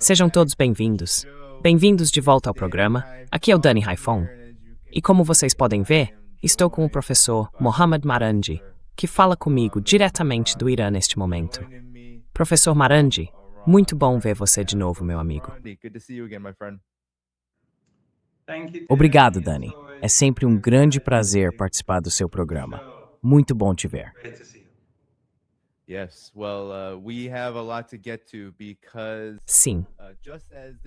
Sejam todos bem-vindos. Bem-vindos de volta ao programa. Aqui é o Dani Haifong. E como vocês podem ver, estou com o professor Mohammad Marandi, que fala comigo diretamente do Irã neste momento. Professor Marandi, muito bom ver você de novo, meu amigo. Obrigado, Dani. É sempre um grande prazer participar do seu programa. Muito bom te ver. Sim.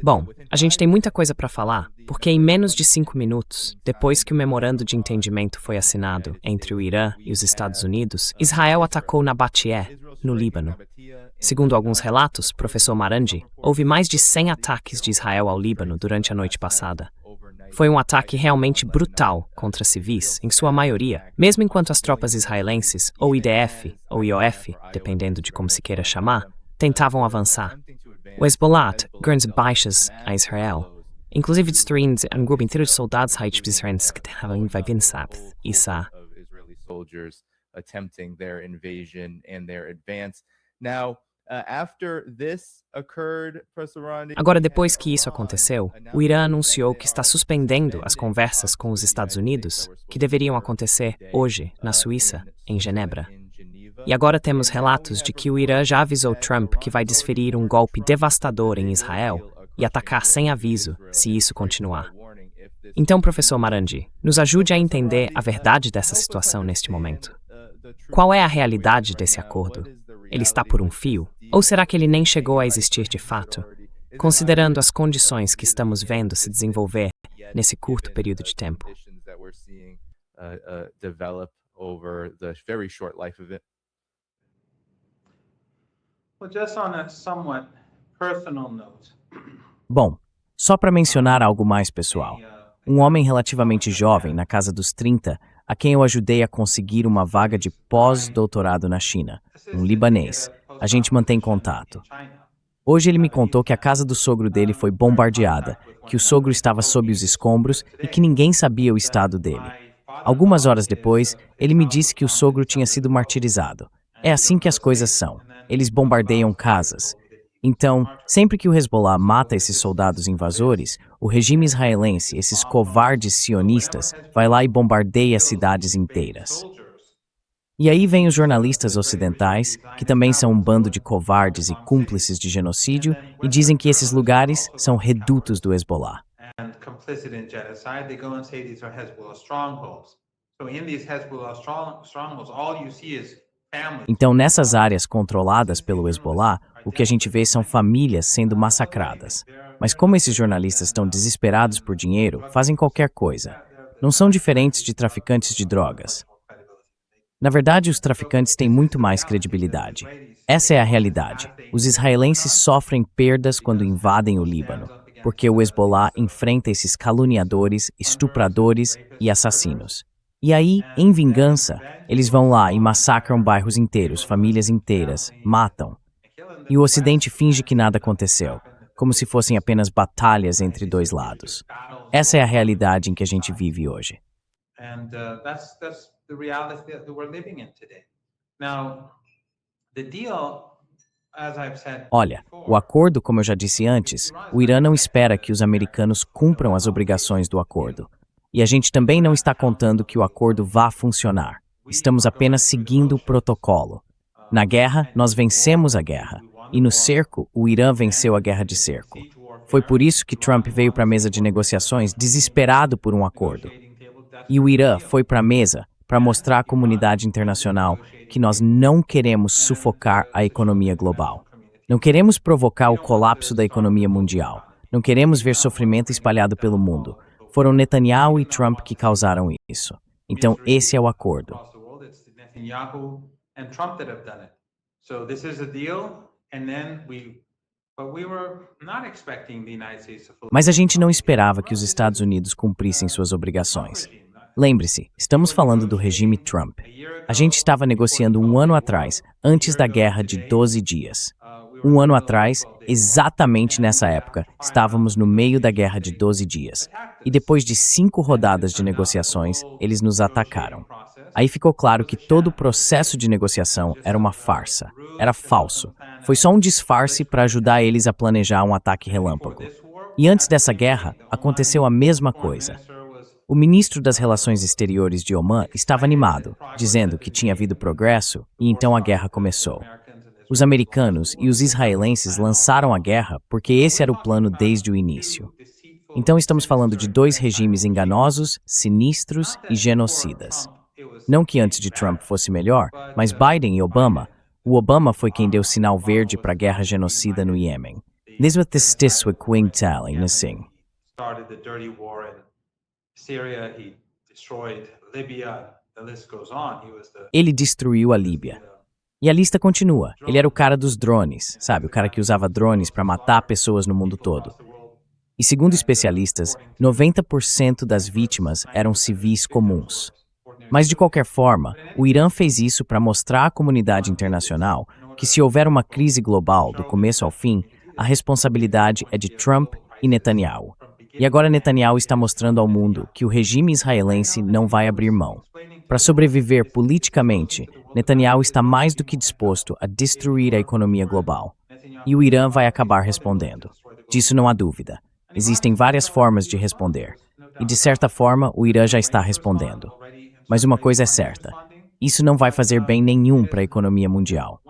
Bom, a gente tem muita coisa para falar, porque em menos de 5 minutos, depois que o memorando de entendimento foi assinado entre o Irã e os Estados Unidos, Israel atacou Nabateé, no Líbano. Segundo alguns relatos, professor Marandi, houve mais de 100 ataques de Israel ao Líbano durante a noite passada. Foi um ataque realmente brutal contra civis, em sua maioria, mesmo enquanto as tropas israelenses, ou IDF, ou IOF, dependendo de como se queira chamar, tentavam avançar. O Hezbollah grande baixas a Israel, inclusive destruindo um grupo inteiro de soldados haitianos israelenses que estavam invadindo isso. Agora, depois que isso aconteceu, o Irã anunciou que está suspendendo as conversas com os Estados Unidos, que deveriam acontecer hoje, na Suíça, em Genebra. E agora temos relatos de que o Irã já avisou Trump que vai desferir um golpe devastador em Israel e atacar sem aviso, se isso continuar. Então, professor Marandi, nos ajude a entender a verdade dessa situação neste momento. Qual é a realidade desse acordo? Ele está por um fio? Ou será que ele nem chegou a existir de fato, considerando as condições que estamos vendo se desenvolver nesse curto período de tempo? Bom, só para mencionar algo mais pessoal. Um homem relativamente jovem, na casa dos 30, a quem eu ajudei a conseguir uma vaga de pós-doutorado na China, um libanês. A gente mantém contato. Hoje ele me contou que a casa do sogro dele foi bombardeada, que o sogro estava sob os escombros e que ninguém sabia o estado dele. Algumas horas depois, ele me disse que o sogro tinha sido martirizado. É assim que as coisas são. Eles bombardeiam casas. Então, sempre que o Hezbollah mata esses soldados invasores, o regime israelense, esses covardes sionistas, vai lá e bombardeia cidades inteiras. E aí vem os jornalistas ocidentais, que também são um bando de covardes e cúmplices de genocídio, e dizem que esses lugares são redutos do Hezbollah. Então, nessas áreas controladas pelo Hezbollah, o que a gente vê são famílias sendo massacradas. Mas como esses jornalistas estão desesperados por dinheiro, fazem qualquer coisa. Não são diferentes de traficantes de drogas. Na verdade, os traficantes têm muito mais credibilidade. Essa é a realidade. Os israelenses sofrem perdas quando invadem o Líbano, porque o Hezbollah enfrenta esses caluniadores, estupradores e assassinos. E aí, em vingança, eles vão lá e massacram bairros inteiros, famílias inteiras, matam. E o Ocidente finge que nada aconteceu, como se fossem apenas batalhas entre dois lados. Essa é a realidade em que a gente vive hoje. Olha, o acordo, como eu já disse antes, o Irã não espera que os americanos cumpram as obrigações do acordo. E a gente também não está contando que o acordo vá funcionar. Estamos apenas seguindo o protocolo. Na guerra, nós vencemos a guerra. E no cerco, o Irã venceu a guerra de cerco. Foi por isso que Trump veio para a mesa de negociações desesperado por um acordo. E o Irã foi para a mesa para mostrar à comunidade internacional que nós não queremos sufocar a economia global. Não queremos provocar o colapso da economia mundial. Não queremos ver sofrimento espalhado pelo mundo. Foram Netanyahu e Trump que causaram isso. Então, esse é o acordo. Mas a gente não esperava que os Estados Unidos cumprissem suas obrigações. Lembre-se, estamos falando do regime Trump. A gente estava negociando um ano atrás, antes da guerra de 12 dias. Um ano atrás, exatamente nessa época, estávamos no meio da guerra de 12 dias. E depois de 5 rodadas de negociações, eles nos atacaram. Aí ficou claro que todo o processo de negociação era uma farsa, era falso. Foi só um disfarce para ajudar eles a planejar um ataque relâmpago. E antes dessa guerra, aconteceu a mesma coisa. O ministro das Relações Exteriores de Omã estava animado, dizendo que tinha havido progresso e então a guerra começou. Os americanos e os israelenses lançaram a guerra porque esse era o plano desde o início. Então estamos falando de dois regimes enganosos, sinistros e genocidas. Não que antes de Trump fosse melhor, mas Biden e Obama, o Obama foi quem deu sinal verde para a guerra genocida no Iêmen. This was the Stiswick Quingtali, assim. Ele destruiu a Líbia. E a lista continua. Ele era o cara dos drones, sabe? O cara que usava drones para matar pessoas no mundo todo. E segundo especialistas, 90% das vítimas eram civis comuns. Mas de qualquer forma, o Irã fez isso para mostrar à comunidade internacional que se houver uma crise global do começo ao fim, a responsabilidade é de Trump e Netanyahu. E agora Netanyahu está mostrando ao mundo que o regime israelense não vai abrir mão. Para sobreviver politicamente, Netanyahu está mais do que disposto a destruir a economia global. E o Irã vai acabar respondendo. Disso não há dúvida. Existem várias formas de responder. E de certa forma, o Irã já está respondendo. Mas uma coisa é certa. Isso não vai fazer bem nenhum para a economia mundial.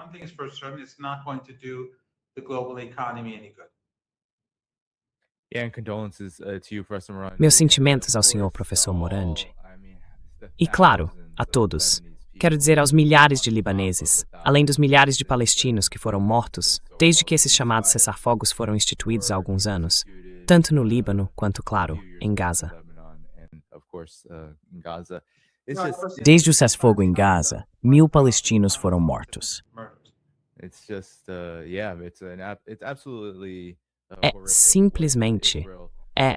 Meus sentimentos ao senhor professor Morandi. E claro, a todos. Quero dizer aos milhares de libaneses, além dos milhares de palestinos que foram mortos, desde que esses chamados cessar-fogos foram instituídos há alguns anos, tanto no Líbano quanto, claro, em Gaza. Desde o cessar-fogo em Gaza, 1.000 palestinos foram mortos. É simplesmente, é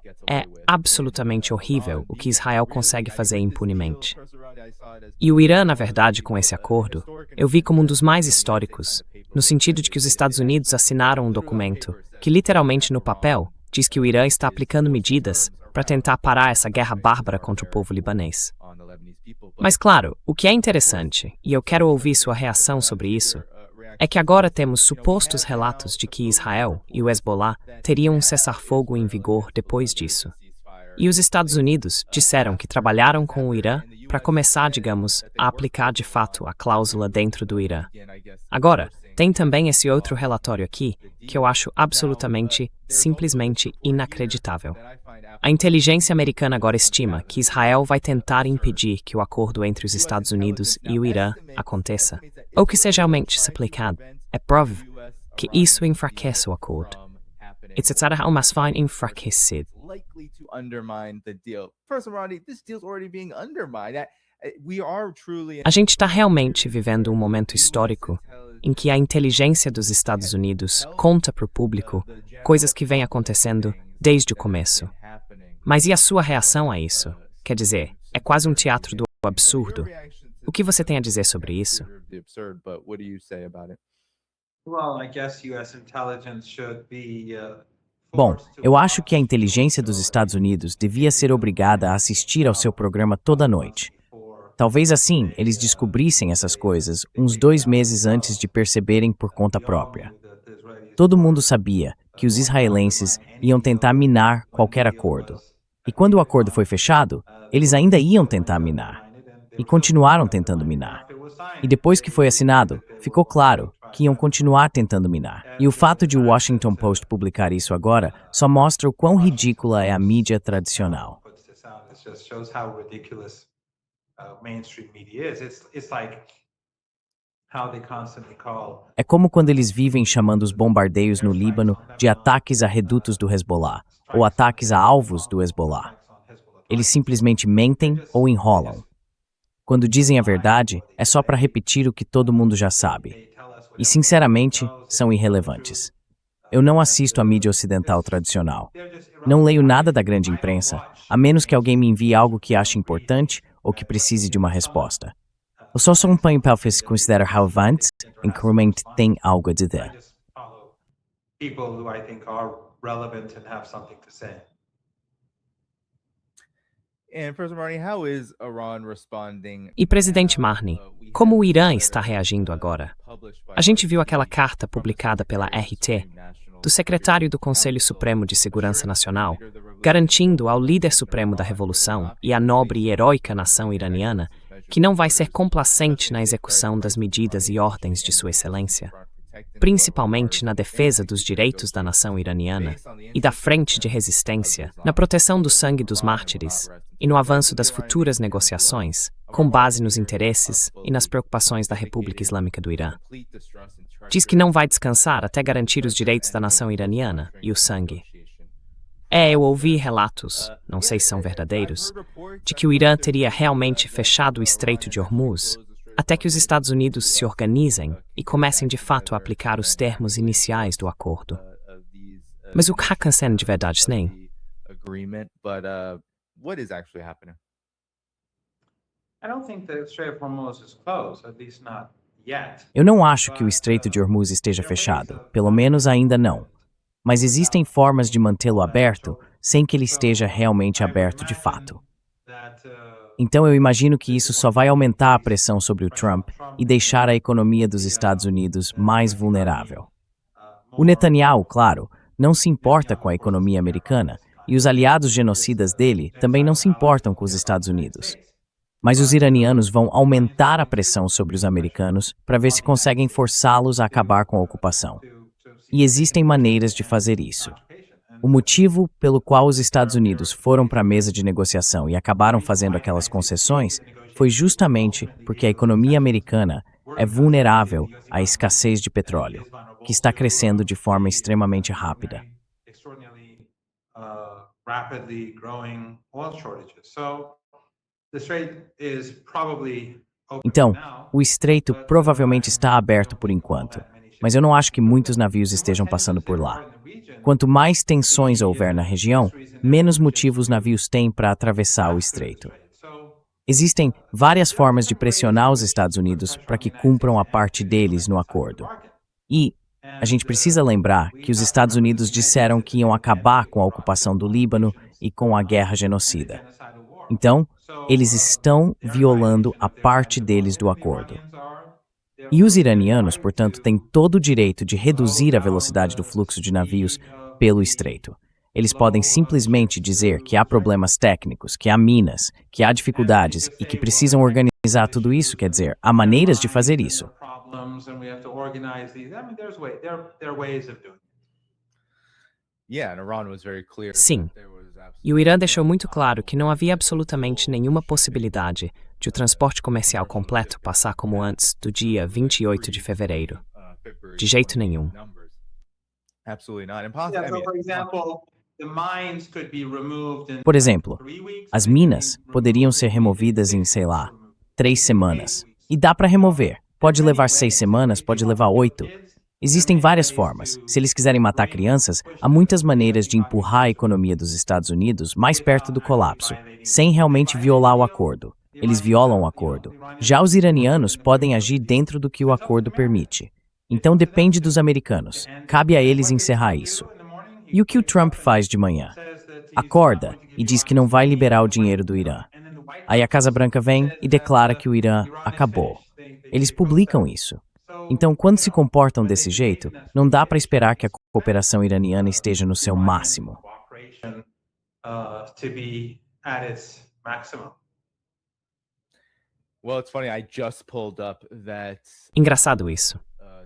absolutamente horrível o que Israel consegue fazer impunemente. E o Irã, na verdade, com esse acordo, eu vi como um dos mais históricos, no sentido de que os Estados Unidos assinaram um documento que, literalmente no papel, diz que o Irã está aplicando medidas para tentar parar essa guerra bárbara contra o povo libanês. Mas claro, o que é interessante, e eu quero ouvir sua reação sobre isso, é que agora temos supostos relatos de que Israel e o Hezbollah teriam um cessar-fogo em vigor depois disso. E os Estados Unidos disseram que trabalharam com o Irã para começar, digamos, a aplicar de fato a cláusula dentro do Irã. Agora, tem também esse outro relatório aqui que eu acho absolutamente, simplesmente inacreditável. A inteligência americana agora estima que Israel vai tentar impedir que o acordo entre os Estados Unidos e o Irã aconteça, ou que seja realmente aplicado. É provável que isso enfraqueça o acordo. It's mas vai enfraquecer. A gente está realmente vivendo um momento histórico em que a inteligência dos Estados Unidos conta para o público coisas que vêm acontecendo desde o começo. Mas e a sua reação a isso? Quer dizer, é quase um teatro do absurdo. O que você tem a dizer sobre isso? Bom, eu acho que a inteligência dos Estados Unidos devia ser obrigada a assistir ao seu programa toda noite. Talvez assim eles descobrissem essas coisas uns 2 meses antes de perceberem por conta própria. Todo mundo sabia que os israelenses iam tentar minar qualquer acordo. E quando o acordo foi fechado, eles ainda iam tentar minar. E continuaram tentando minar. E depois que foi assinado, ficou claro que iam continuar tentando minar. E o fato de o Washington Post publicar isso agora só mostra o quão ridícula é a mídia tradicional. É como quando eles vivem chamando os bombardeios no Líbano de ataques a redutos do Hezbollah, ou ataques a alvos do Hezbollah. Eles simplesmente mentem ou enrolam. Quando dizem a verdade, é só para repetir o que todo mundo já sabe. E, sinceramente, são irrelevantes. Eu não assisto à mídia ocidental tradicional. Não leio nada da grande imprensa, a menos que alguém me envie algo que ache importante ou que precise de uma resposta. Eu só sou um pãe para considerar relevante em que realmente tem algo a dizer. E presidente Marni, como o Irã está reagindo agora? A gente viu aquela carta publicada pela RT, do secretário do Conselho Supremo de Segurança Nacional, garantindo ao líder supremo da revolução e à nobre e heróica nação iraniana que não vai ser complacente na execução das medidas e ordens de Sua Excelência, principalmente na defesa dos direitos da nação iraniana e da frente de resistência, na proteção do sangue dos mártires e no avanço das futuras negociações, com base nos interesses e nas preocupações da República Islâmica do Irã. Diz que não vai descansar até garantir os direitos da nação iraniana e o sangue. Eu ouvi relatos, não sei se são verdadeiros, de que o Irã teria realmente fechado o Estreito de Hormuz até que os Estados Unidos se organizem e comecem de fato a aplicar os termos iniciais do acordo. Mas o que acontece de verdade, nem? Eu não acho que o Estreito de Hormuz esteja fechado, pelo menos ainda não. Mas existem formas de mantê-lo aberto sem que ele esteja realmente aberto de fato. Então eu imagino que isso só vai aumentar a pressão sobre o Trump e deixar a economia dos Estados Unidos mais vulnerável. O Netanyahu, claro, não se importa com a economia americana e os aliados genocidas dele também não se importam com os Estados Unidos. Mas os iranianos vão aumentar a pressão sobre os americanos para ver se conseguem forçá-los a acabar com a ocupação. E existem maneiras de fazer isso. O motivo pelo qual os Estados Unidos foram para a mesa de negociação e acabaram fazendo aquelas concessões foi justamente porque a economia americana é vulnerável à escassez de petróleo, que está crescendo de forma extremamente rápida. Então, o estreito provavelmente está aberto por enquanto, mas eu não acho que muitos navios estejam passando por lá. Quanto mais tensões houver na região, menos motivos navios têm para atravessar o estreito. Existem várias formas de pressionar os Estados Unidos para que cumpram a parte deles no acordo. E a gente precisa lembrar que os Estados Unidos disseram que iam acabar com a ocupação do Líbano e com a guerra genocida. Então, eles estão violando a parte deles do acordo. E os iranianos, portanto, têm todo o direito de reduzir a velocidade do fluxo de navios pelo estreito. Eles podem simplesmente dizer que há problemas técnicos, que há minas, que há dificuldades e que precisam organizar tudo isso, quer dizer, há maneiras de fazer isso. Sim. E o Irã deixou muito claro que não havia absolutamente nenhuma possibilidade de o transporte comercial completo passar como antes do dia 28 de fevereiro. De jeito nenhum. Por exemplo, as minas poderiam ser removidas em, 3 semanas. E dá para remover. Pode levar 6 semanas, pode levar 8. Existem várias formas. Se eles quiserem matar crianças, há muitas maneiras de empurrar a economia dos Estados Unidos mais perto do colapso, sem realmente violar o acordo. Eles violam o acordo. Já os iranianos podem agir dentro do que o acordo permite. Então depende dos americanos. Cabe a eles encerrar isso. E o que o Trump faz de manhã? Acorda e diz que não vai liberar o dinheiro do Irã. Aí a Casa Branca vem e declara que o Irã acabou. Eles publicam isso. Então, quando se comportam desse jeito, não dá para esperar que a cooperação iraniana esteja no seu máximo. Engraçado isso.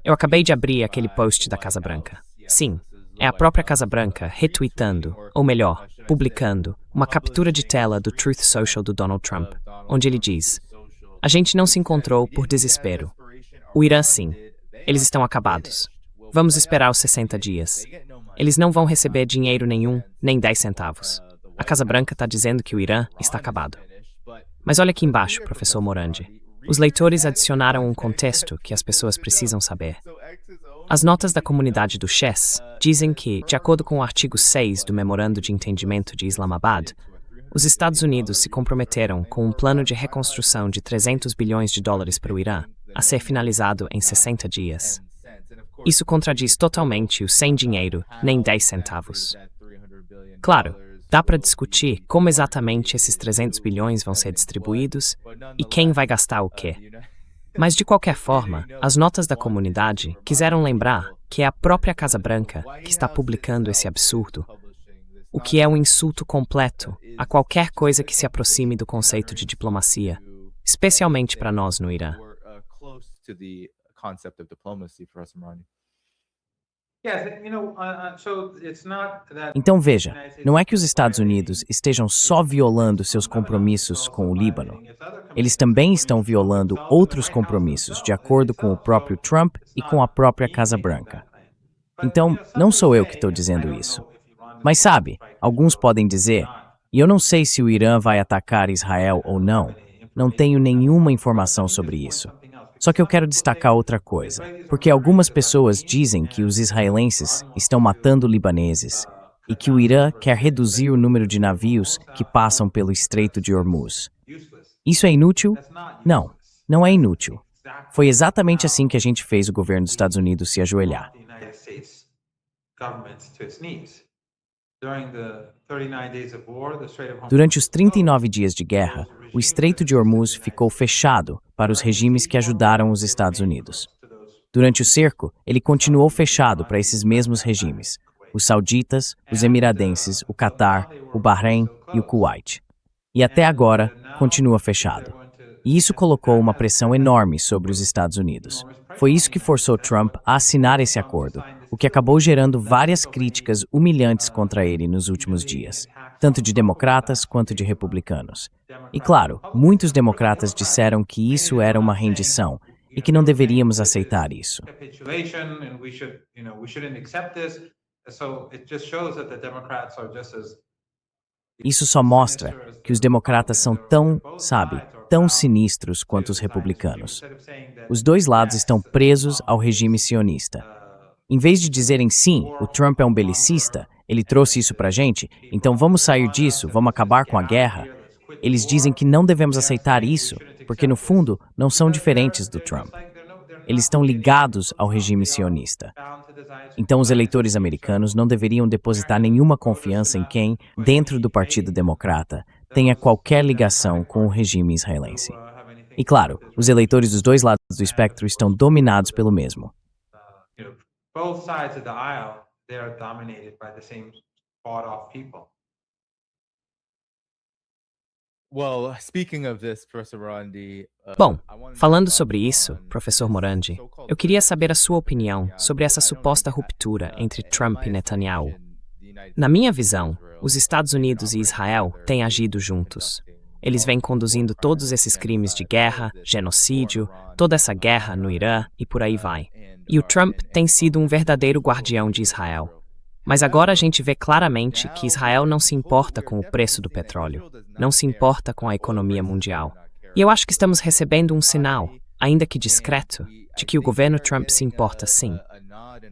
Eu acabei de abrir aquele post da Casa Branca. Sim, é a própria Casa Branca retweetando, ou melhor, publicando, uma captura de tela do Truth Social do Donald Trump, onde ele diz: "A gente não se encontrou por desespero. O Irã, sim. Eles estão acabados. Vamos esperar os 60 dias. Eles não vão receber dinheiro nenhum, nem 10 centavos. A Casa Branca está dizendo que o Irã está acabado." Mas olha aqui embaixo, professor Morandi. Os leitores adicionaram um contexto que as pessoas precisam saber. As notas da comunidade do Chess dizem que, de acordo com o artigo 6 do Memorando de Entendimento de Islamabad, os Estados Unidos se comprometeram com um plano de reconstrução de 300 bilhões de dólares para o Irã, a ser finalizado em 60 dias. Isso contradiz totalmente o sem dinheiro, nem 10 centavos. Claro, Dá para discutir como exatamente esses 300 bilhões vão ser distribuídos e quem vai gastar o quê. Mas, de qualquer forma, as notas da comunidade quiseram lembrar que é a própria Casa Branca que está publicando esse absurdo, o que é um insulto completo a qualquer coisa que se aproxime do conceito de diplomacia, especialmente para nós no Irã. Então veja, não é que os Estados Unidos estejam só violando seus compromissos com o Líbano. Eles também estão violando outros compromissos, de acordo com o próprio Trump e com a própria Casa Branca. Então, não sou eu que estou dizendo isso. Mas sabe, alguns podem dizer, e eu não sei se o Irã vai atacar Israel ou não, não tenho nenhuma informação sobre isso. Só que eu quero destacar outra coisa, porque algumas pessoas dizem que os israelenses estão matando libaneses e que o Irã quer reduzir o número de navios que passam pelo Estreito de Hormuz. Isso é inútil? Não, não é inútil. Foi exatamente assim que a gente fez o governo dos Estados Unidos se ajoelhar. Durante os 39 dias de guerra, o Estreito de Hormuz ficou fechado para os regimes que ajudaram os Estados Unidos. Durante o cerco, ele continuou fechado para esses mesmos regimes, os sauditas, os emiradenses, o Catar, o Bahrein e o Kuwait. E até agora, continua fechado. E isso colocou uma pressão enorme sobre os Estados Unidos. Foi isso que forçou Trump a assinar esse acordo, o que acabou gerando várias críticas humilhantes contra ele nos últimos dias, tanto de democratas quanto de republicanos. E claro, muitos democratas disseram que isso era uma rendição e que não deveríamos aceitar isso. Isso só mostra que os democratas são tão sinistros quanto os republicanos. Os dois lados estão presos ao regime sionista. Em vez de dizerem sim, o Trump é um belicista, ele trouxe isso pra gente, então vamos sair disso, vamos acabar com a guerra. Eles dizem que não devemos aceitar isso, porque no fundo não são diferentes do Trump. Eles estão ligados ao regime sionista. Então os eleitores americanos não deveriam depositar nenhuma confiança em quem, dentro do Partido Democrata, tenha qualquer ligação com o regime israelense. E claro, os eleitores dos dois lados do espectro estão dominados pelo mesmo. Bom, falando sobre isso, professor Morandi, eu queria saber a sua opinião sobre essa suposta ruptura entre Trump e Netanyahu. Na minha visão, os Estados Unidos e Israel têm agido juntos. Eles vêm conduzindo todos esses crimes de guerra, genocídio, toda essa guerra no Irã e por aí vai. E o Trump tem sido um verdadeiro guardião de Israel. Mas agora a gente vê claramente que Israel não se importa com o preço do petróleo, não se importa com a economia mundial. E eu acho que estamos recebendo um sinal, ainda que discreto, de que o governo Trump se importa sim.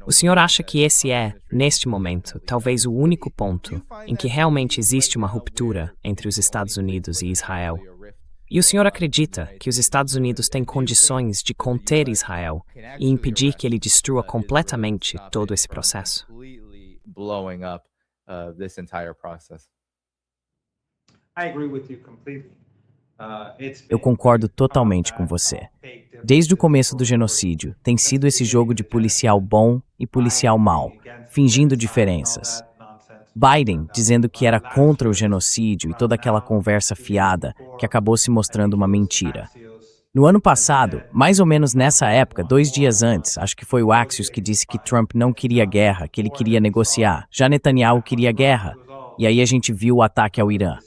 O senhor acha que esse é, neste momento, talvez o único ponto em que realmente existe uma ruptura entre os Estados Unidos e Israel? E o senhor acredita que os Estados Unidos têm condições de conter Israel e impedir que ele destrua completamente todo esse processo? Eu concordo totalmente com você. Desde o começo do genocídio, tem sido esse jogo de policial bom e policial mau, fingindo diferenças. Biden dizendo que era contra o genocídio e toda aquela conversa fiada que acabou se mostrando uma mentira. No ano passado, mais ou menos nessa época, 2 dias antes, acho que foi o Axios que disse que Trump não queria guerra, que ele queria negociar. Já Netanyahu queria guerra. E aí a gente viu o ataque ao Irã.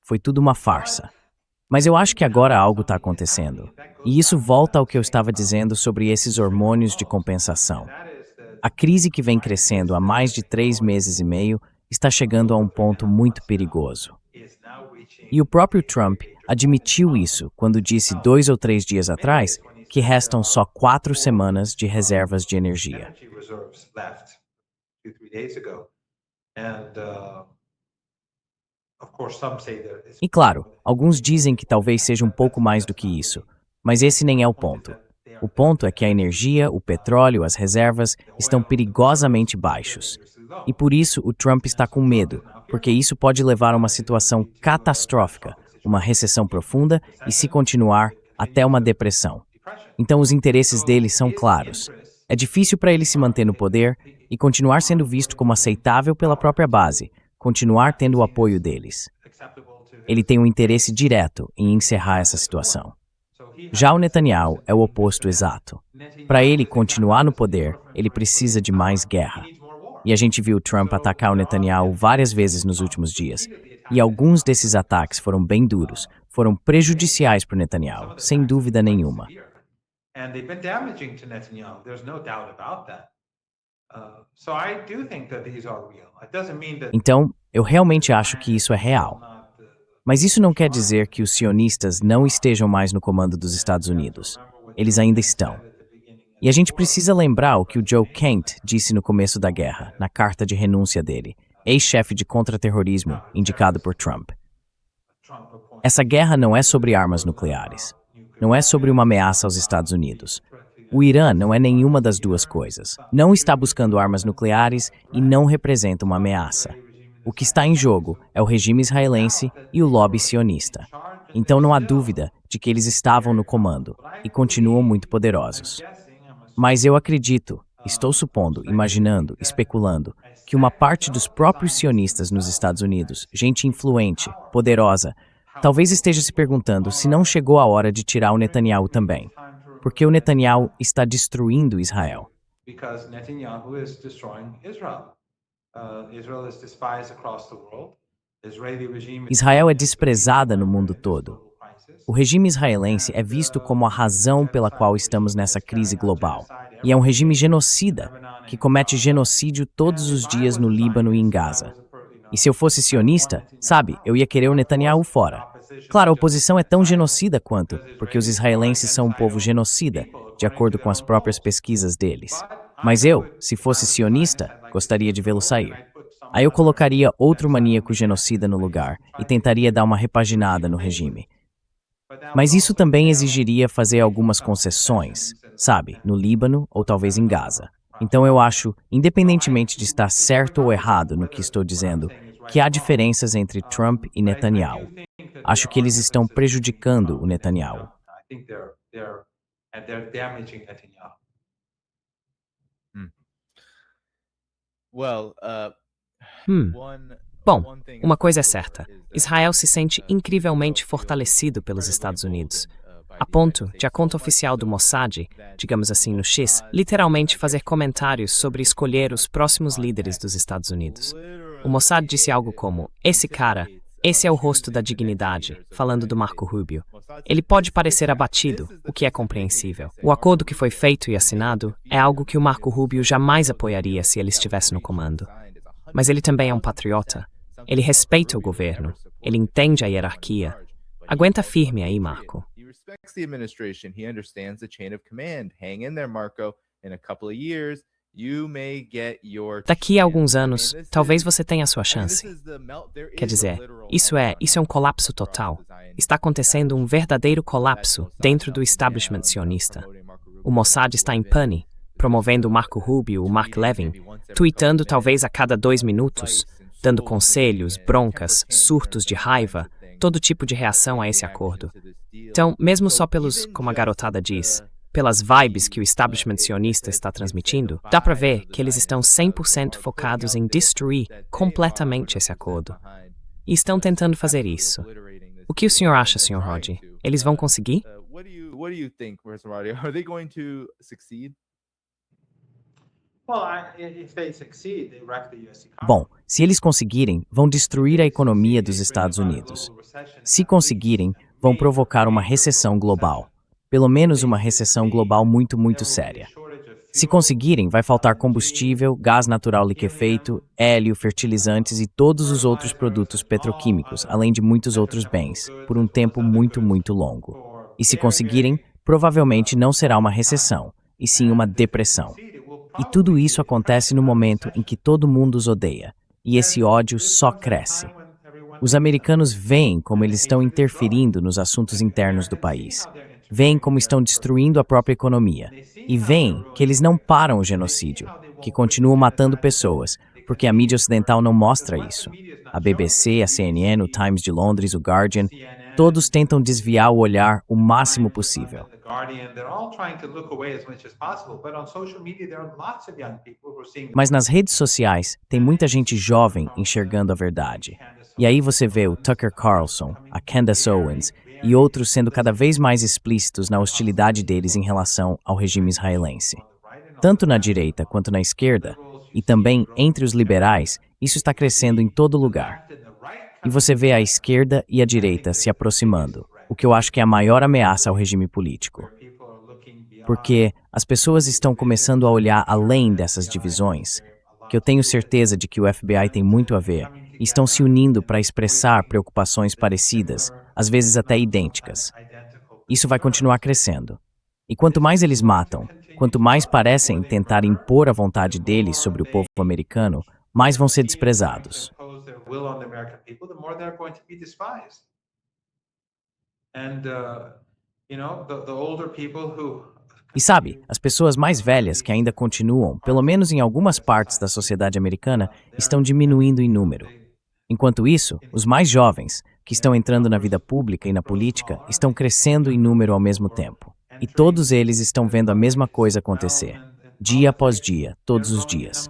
Foi tudo uma farsa. Mas eu acho que agora algo está acontecendo. E isso volta ao que eu estava dizendo sobre esses hormônios de compensação. A crise que vem crescendo há mais de 3 meses e meio está chegando a um ponto muito perigoso. E o próprio Trump admitiu isso quando disse 2 ou 3 dias atrás que restam só 4 semanas de reservas de energia. E claro, alguns dizem que talvez seja um pouco mais do que isso, mas esse nem é o ponto. O ponto é que a energia, o petróleo, as reservas estão perigosamente baixos. E por isso o Trump está com medo, porque isso pode levar a uma situação catastrófica, uma recessão profunda e, se continuar, até uma depressão. Então, os interesses dele são claros. É difícil para ele se manter no poder e continuar sendo visto como aceitável pela própria base, continuar tendo o apoio deles. Ele tem um interesse direto em encerrar essa situação. Já o Netanyahu é o oposto exato. Para ele continuar no poder, ele precisa de mais guerra. E a gente viu Trump atacar o Netanyahu várias vezes nos últimos dias. E alguns desses ataques foram bem duros, foram prejudiciais para o Netanyahu, sem dúvida nenhuma. Então, eu realmente acho que isso é real. Mas isso não quer dizer que os sionistas não estejam mais no comando dos Estados Unidos. Eles ainda estão. E a gente precisa lembrar o que o Joe Kent disse no começo da guerra, na carta de renúncia dele, ex-chefe de contra-terrorismo indicado por Trump. Essa guerra não é sobre armas nucleares. Não é sobre uma ameaça aos Estados Unidos. O Irã não é nenhuma das duas coisas. Não está buscando armas nucleares e não representa uma ameaça. O que está em jogo é o regime israelense e o lobby sionista. Então não há dúvida de que eles estavam no comando e continuam muito poderosos. Mas eu acredito, estou supondo, imaginando, especulando, que uma parte dos próprios sionistas nos Estados Unidos, gente influente, poderosa, talvez esteja se perguntando se não chegou a hora de tirar o Netanyahu também. Porque o Netanyahu está destruindo Israel. Israel é desprezada no mundo todo. O regime israelense é visto como a razão pela qual estamos nessa crise global. E é um regime genocida, que comete genocídio todos os dias no Líbano e em Gaza. E se eu fosse sionista, sabe, eu ia querer o Netanyahu fora. Claro, a oposição é tão genocida quanto, porque os israelenses são um povo genocida, de acordo com as próprias pesquisas deles. Mas eu, se fosse sionista, gostaria de vê-lo sair. Aí eu colocaria outro maníaco genocida no lugar e tentaria dar uma repaginada no regime. Mas isso também exigiria fazer algumas concessões, sabe, no Líbano ou talvez em Gaza. Então eu acho, independentemente de estar certo ou errado no que estou dizendo, que há diferenças entre Trump e Netanyahu. Acho que eles estão prejudicando o Netanyahu. Bom, uma coisa é certa. Israel se sente incrivelmente fortalecido pelos Estados Unidos, a ponto de a conta oficial do Mossad, digamos assim no X, literalmente fazer comentários sobre escolher os próximos líderes dos Estados Unidos. O Mossad disse algo como, esse é o rosto da dignidade, falando do Marco Rubio. Ele pode parecer abatido, o que é compreensível. O acordo que foi feito e assinado é algo que o Marco Rubio jamais apoiaria se ele estivesse no comando. Mas ele também é um patriota. Ele respeita o governo. Ele entende a hierarquia. Aguenta firme aí, Marco. Daqui a alguns anos, talvez você tenha a sua chance. Quer dizer, isso é um colapso total. Está acontecendo um verdadeiro colapso dentro do establishment sionista. O Mossad está em pane, promovendo o Marco Rubio, o Mark Levin, tweetando talvez a cada 2 minutos, dando conselhos, broncas, surtos de raiva, todo tipo de reação a esse acordo. Então, mesmo só pelos, como a garotada diz, pelas vibes que o establishment sionista está transmitindo, dá para ver que eles estão 100% focados em destruir completamente esse acordo. E estão tentando fazer isso. O que o senhor acha, Sr. Rod? Eles vão conseguir? Bom, se eles conseguirem, vão destruir a economia dos Estados Unidos. Se conseguirem, vão provocar uma recessão global. Pelo menos uma recessão global muito, muito séria. Se conseguirem, vai faltar combustível, gás natural liquefeito, hélio, fertilizantes e todos os outros produtos petroquímicos, além de muitos outros bens, por um tempo muito, muito longo. E se conseguirem, provavelmente não será uma recessão, e sim uma depressão. E tudo isso acontece no momento em que todo mundo os odeia, e esse ódio só cresce. Os americanos veem como eles estão interferindo nos assuntos internos do país, veem como estão destruindo a própria economia, e veem que eles não param o genocídio, que continuam matando pessoas, porque a mídia ocidental não mostra isso. A BBC, a CNN, o Times de Londres, o Guardian, todos tentam desviar o olhar o máximo possível. Mas nas redes sociais, tem muita gente jovem enxergando a verdade. E aí você vê o Tucker Carlson, a Candace Owens e outros sendo cada vez mais explícitos na hostilidade deles em relação ao regime israelense. Tanto na direita quanto na esquerda, e também entre os liberais, isso está crescendo em todo lugar. E você vê a esquerda e a direita se aproximando, o que eu acho que é a maior ameaça ao regime político. Porque as pessoas estão começando a olhar além dessas divisões, que eu tenho certeza de que o FBI tem muito a ver, e estão se unindo para expressar preocupações parecidas, às vezes até idênticas. Isso vai continuar crescendo. E quanto mais eles matam, quanto mais parecem tentar impor a vontade deles sobre o povo americano, mais vão ser desprezados. E sabe, as pessoas mais velhas que ainda continuam, pelo menos em algumas partes da sociedade americana, estão diminuindo em número. Enquanto isso, os mais jovens, que estão entrando na vida pública e na política, estão crescendo em número ao mesmo tempo. E todos eles estão vendo a mesma coisa acontecer, dia após dia, todos os dias.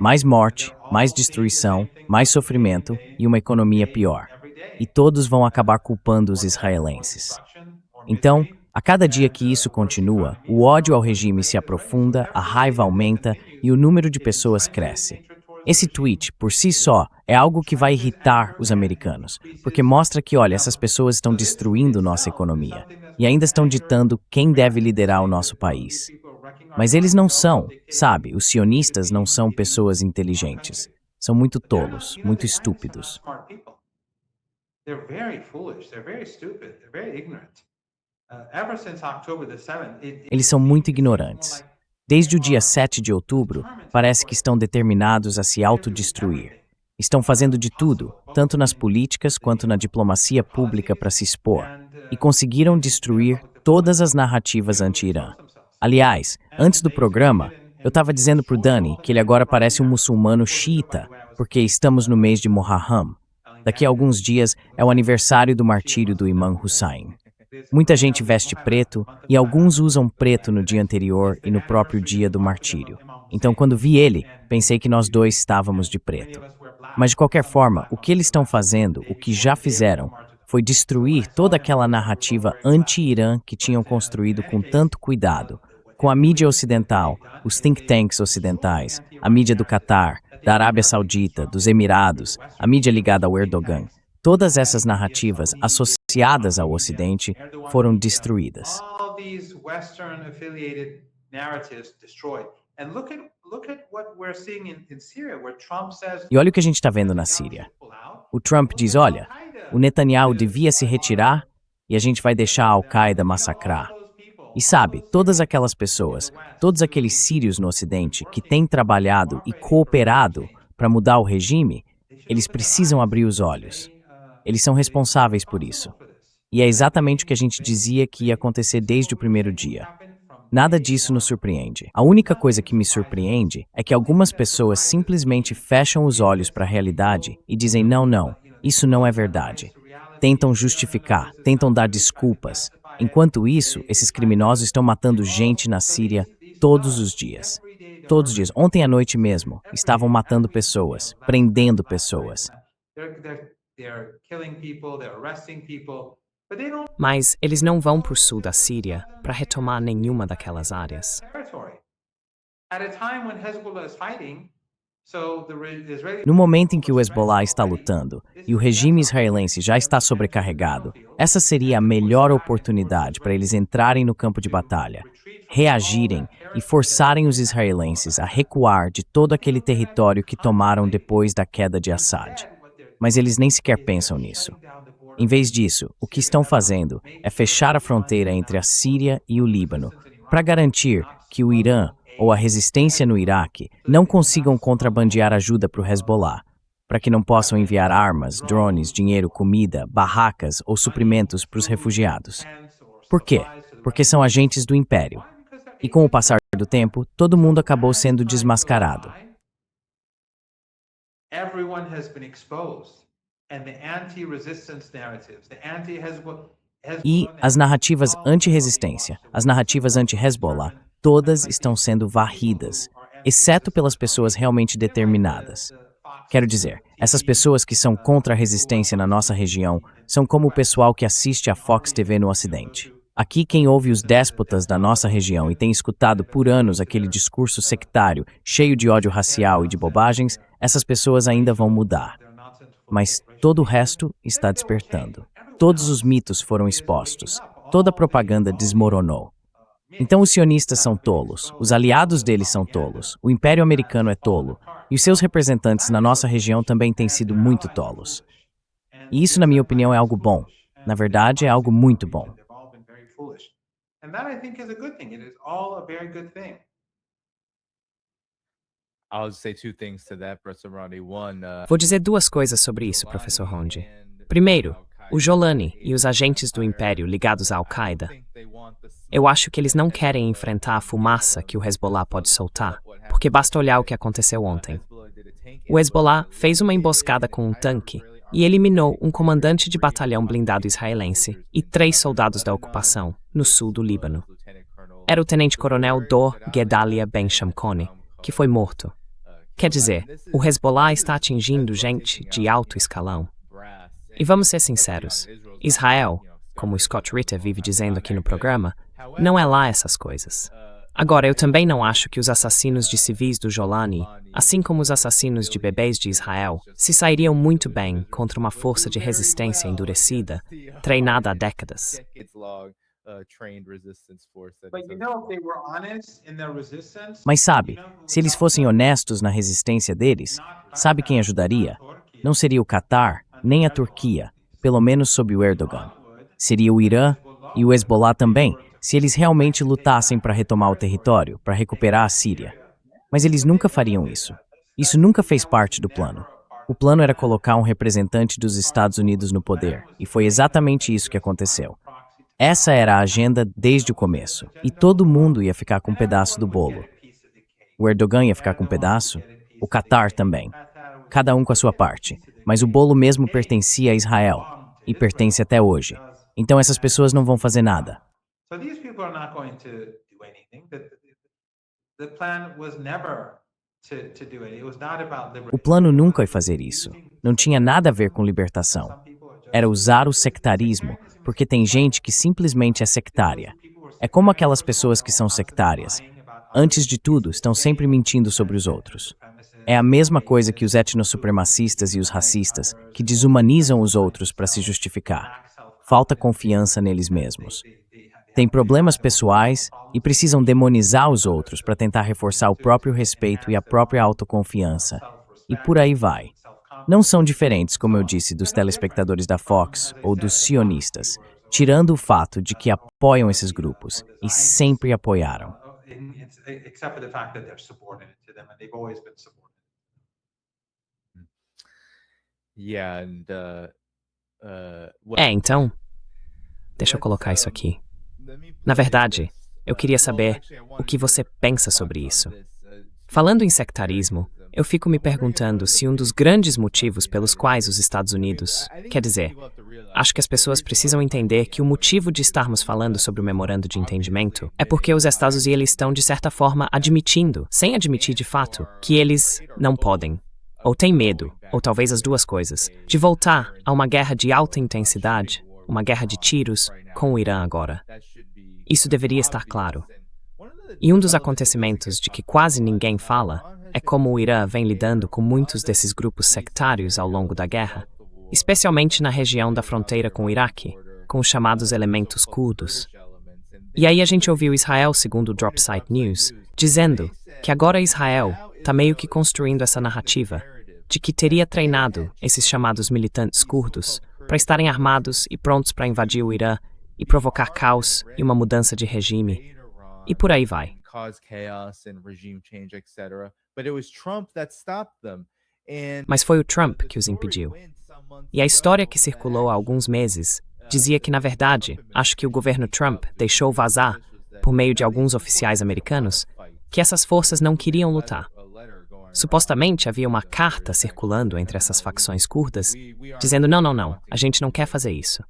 Mais morte, mais destruição, mais sofrimento e uma economia pior. E todos vão acabar culpando os israelenses. Então, a cada dia que isso continua, o ódio ao regime se aprofunda, a raiva aumenta e o número de pessoas cresce. Esse tweet, por si só, é algo que vai irritar os americanos, porque mostra que, olha, essas pessoas estão destruindo nossa economia e ainda estão ditando quem deve liderar o nosso país. Mas eles não são, sabe, os sionistas não são pessoas inteligentes. São muito tolos, muito estúpidos. Eles são muito ignorantes. Desde o dia 7 de outubro, parece que estão determinados a se autodestruir. Estão fazendo de tudo, tanto nas políticas quanto na diplomacia pública para se expor, e conseguiram destruir todas as narrativas anti-Irã. Aliás, antes do programa, eu estava dizendo pro Dani que ele agora parece um muçulmano xiita, porque estamos no mês de Muharram. Daqui a alguns dias é o aniversário do martírio do Imam Hussein. Muita gente veste preto e alguns usam preto no dia anterior e no próprio dia do martírio. Então, quando vi ele, pensei que nós dois estávamos de preto. Mas, de qualquer forma, o que eles estão fazendo, o que já fizeram, foi destruir toda aquela narrativa anti-Irã que tinham construído com tanto cuidado, com a mídia ocidental, os think tanks ocidentais, a mídia do Catar, da Arábia Saudita, dos Emirados, a mídia ligada ao Erdogan. Todas essas narrativas associadas ao Ocidente foram destruídas. E olha o que a gente está vendo na Síria. O Trump diz, olha, o Netanyahu devia se retirar e a gente vai deixar a Al-Qaeda massacrar. E sabe, todas aquelas pessoas, todos aqueles sírios no Ocidente que têm trabalhado e cooperado para mudar o regime, eles precisam abrir os olhos. Eles são responsáveis por isso. E é exatamente o que a gente dizia que ia acontecer desde o primeiro dia. Nada disso nos surpreende. A única coisa que me surpreende é que algumas pessoas simplesmente fecham os olhos para a realidade e dizem não, isso não é verdade. Tentam justificar, tentam dar desculpas. Enquanto isso, esses criminosos estão matando gente na Síria todos os dias. Todos os dias. Ontem à noite mesmo, estavam matando pessoas, prendendo pessoas. Mas eles não vão para o sul da Síria para retomar nenhuma daquelas áreas. No momento em que o Hezbollah está lutando e o regime israelense já está sobrecarregado, essa seria a melhor oportunidade para eles entrarem no campo de batalha, reagirem e forçarem os israelenses a recuar de todo aquele território que tomaram depois da queda de Assad. Mas eles nem sequer pensam nisso. Em vez disso, o que estão fazendo é fechar a fronteira entre a Síria e o Líbano para garantir que o Irã ou a resistência no Iraque não consigam contrabandear ajuda para o Hezbollah, para que não possam enviar armas, drones, dinheiro, comida, barracas ou suprimentos para os refugiados. Por quê? Porque são agentes do Império. E com o passar do tempo, todo mundo acabou sendo desmascarado. everyone has been exposed. And the anti-resistance narratives, the E as narrativas anti-resistência, as narrativas anti-Hezbollah, todas estão sendo varridas, exceto pelas pessoas realmente determinadas. Quero dizer, essas pessoas que são contra a resistência na nossa região são como o pessoal que assiste a Fox TV no Ocidente. Aqui, quem ouve os déspotas da nossa região e tem escutado por anos aquele discurso sectário, cheio de ódio racial e de bobagens, essas pessoas ainda vão mudar. Mas todo o resto está despertando. Todos os mitos foram expostos. Toda a propaganda desmoronou. Então os sionistas são tolos, os aliados deles são tolos, o Império Americano é tolo, e os seus representantes na nossa região também têm sido muito tolos. E isso, na minha opinião, é algo bom. Na verdade, é algo muito bom. And that I think is a good thing. It is all a very good thing. Vou dizer duas coisas sobre isso, professor Rondi. Primeiro, o Jolani e os agentes do Império ligados à Al-Qaeda. Eu acho que eles não querem enfrentar a fumaça que o Hezbollah pode soltar, porque basta olhar o que aconteceu ontem. O Hezbollah fez uma emboscada com um tanque e eliminou um comandante de batalhão blindado israelense e 3 soldados da ocupação, no sul do Líbano. Era o tenente-coronel Dor Gedalia Ben Shamkhani, que foi morto. Quer dizer, o Hezbollah está atingindo gente de alto escalão. E vamos ser sinceros, Israel, como o Scott Ritter vive dizendo aqui no programa, não é lá essas coisas. Agora, eu também não acho que os assassinos de civis do Jolani, assim como os assassinos de bebês de Israel, se sairiam muito bem contra uma força de resistência endurecida, treinada há décadas. Mas sabe, se eles fossem honestos na resistência deles, sabe quem ajudaria? Não seria o Catar, nem a Turquia, pelo menos sob o Erdogan. Seria o Irã e o Hezbollah também, se eles realmente lutassem para retomar o território, para recuperar a Síria. Mas eles nunca fariam isso. Isso nunca fez parte do plano. O plano era colocar um representante dos Estados Unidos no poder, e foi exatamente isso que aconteceu. Essa era a agenda desde o começo, e todo mundo ia ficar com um pedaço do bolo. O Erdogan ia ficar com um pedaço, o Catar também. Cada um com a sua parte, mas o bolo mesmo pertencia a Israel, e pertence até hoje. Então essas pessoas não vão fazer nada. O plano nunca foi fazer isso. Não tinha nada a ver com libertação. Era usar o sectarismo, porque tem gente que simplesmente é sectária. É como aquelas pessoas que são sectárias. Antes de tudo, estão sempre mentindo sobre os outros. É a mesma coisa que os etnossupremacistas e os racistas, que desumanizam os outros para se justificar. Falta confiança neles mesmos. Têm problemas pessoais e precisam demonizar os outros para tentar reforçar o próprio respeito e a própria autoconfiança. E por aí vai. Não são diferentes, como eu disse, dos telespectadores da Fox ou dos sionistas, tirando o fato de que apoiam esses grupos e sempre apoiaram. Então, deixa eu colocar isso aqui. Na verdade, eu queria saber o que você pensa sobre isso. Falando em sectarismo, eu fico me perguntando se um dos grandes motivos pelos quais os Estados Unidos, quer dizer, acho que as pessoas precisam entender que o motivo de estarmos falando sobre o memorando de entendimento é porque os Estados Unidos estão, de certa forma, admitindo, sem admitir de fato, que eles não podem, ou têm medo, ou talvez as duas coisas, de voltar a uma guerra de alta intensidade, uma guerra de tiros, com o Irã agora. Isso deveria estar claro. E um dos acontecimentos de que quase ninguém fala é como o Irã vem lidando com muitos desses grupos sectários ao longo da guerra, especialmente na região da fronteira com o Iraque, com os chamados elementos curdos. E aí a gente ouviu Israel, segundo o Dropsite News, dizendo que agora Israel está meio que construindo essa narrativa de que teria treinado esses chamados militantes curdos para estarem armados e prontos para invadir o Irã e provocar caos e uma mudança de regime. E por aí vai. Mas foi o Trump que os impediu. E a história que circulou há alguns meses dizia que, na verdade, acho que o governo Trump deixou vazar, por meio de alguns oficiais americanos, que essas forças não queriam lutar. Supostamente havia uma carta circulando entre essas facções curdas, dizendo não, a gente não quer fazer isso.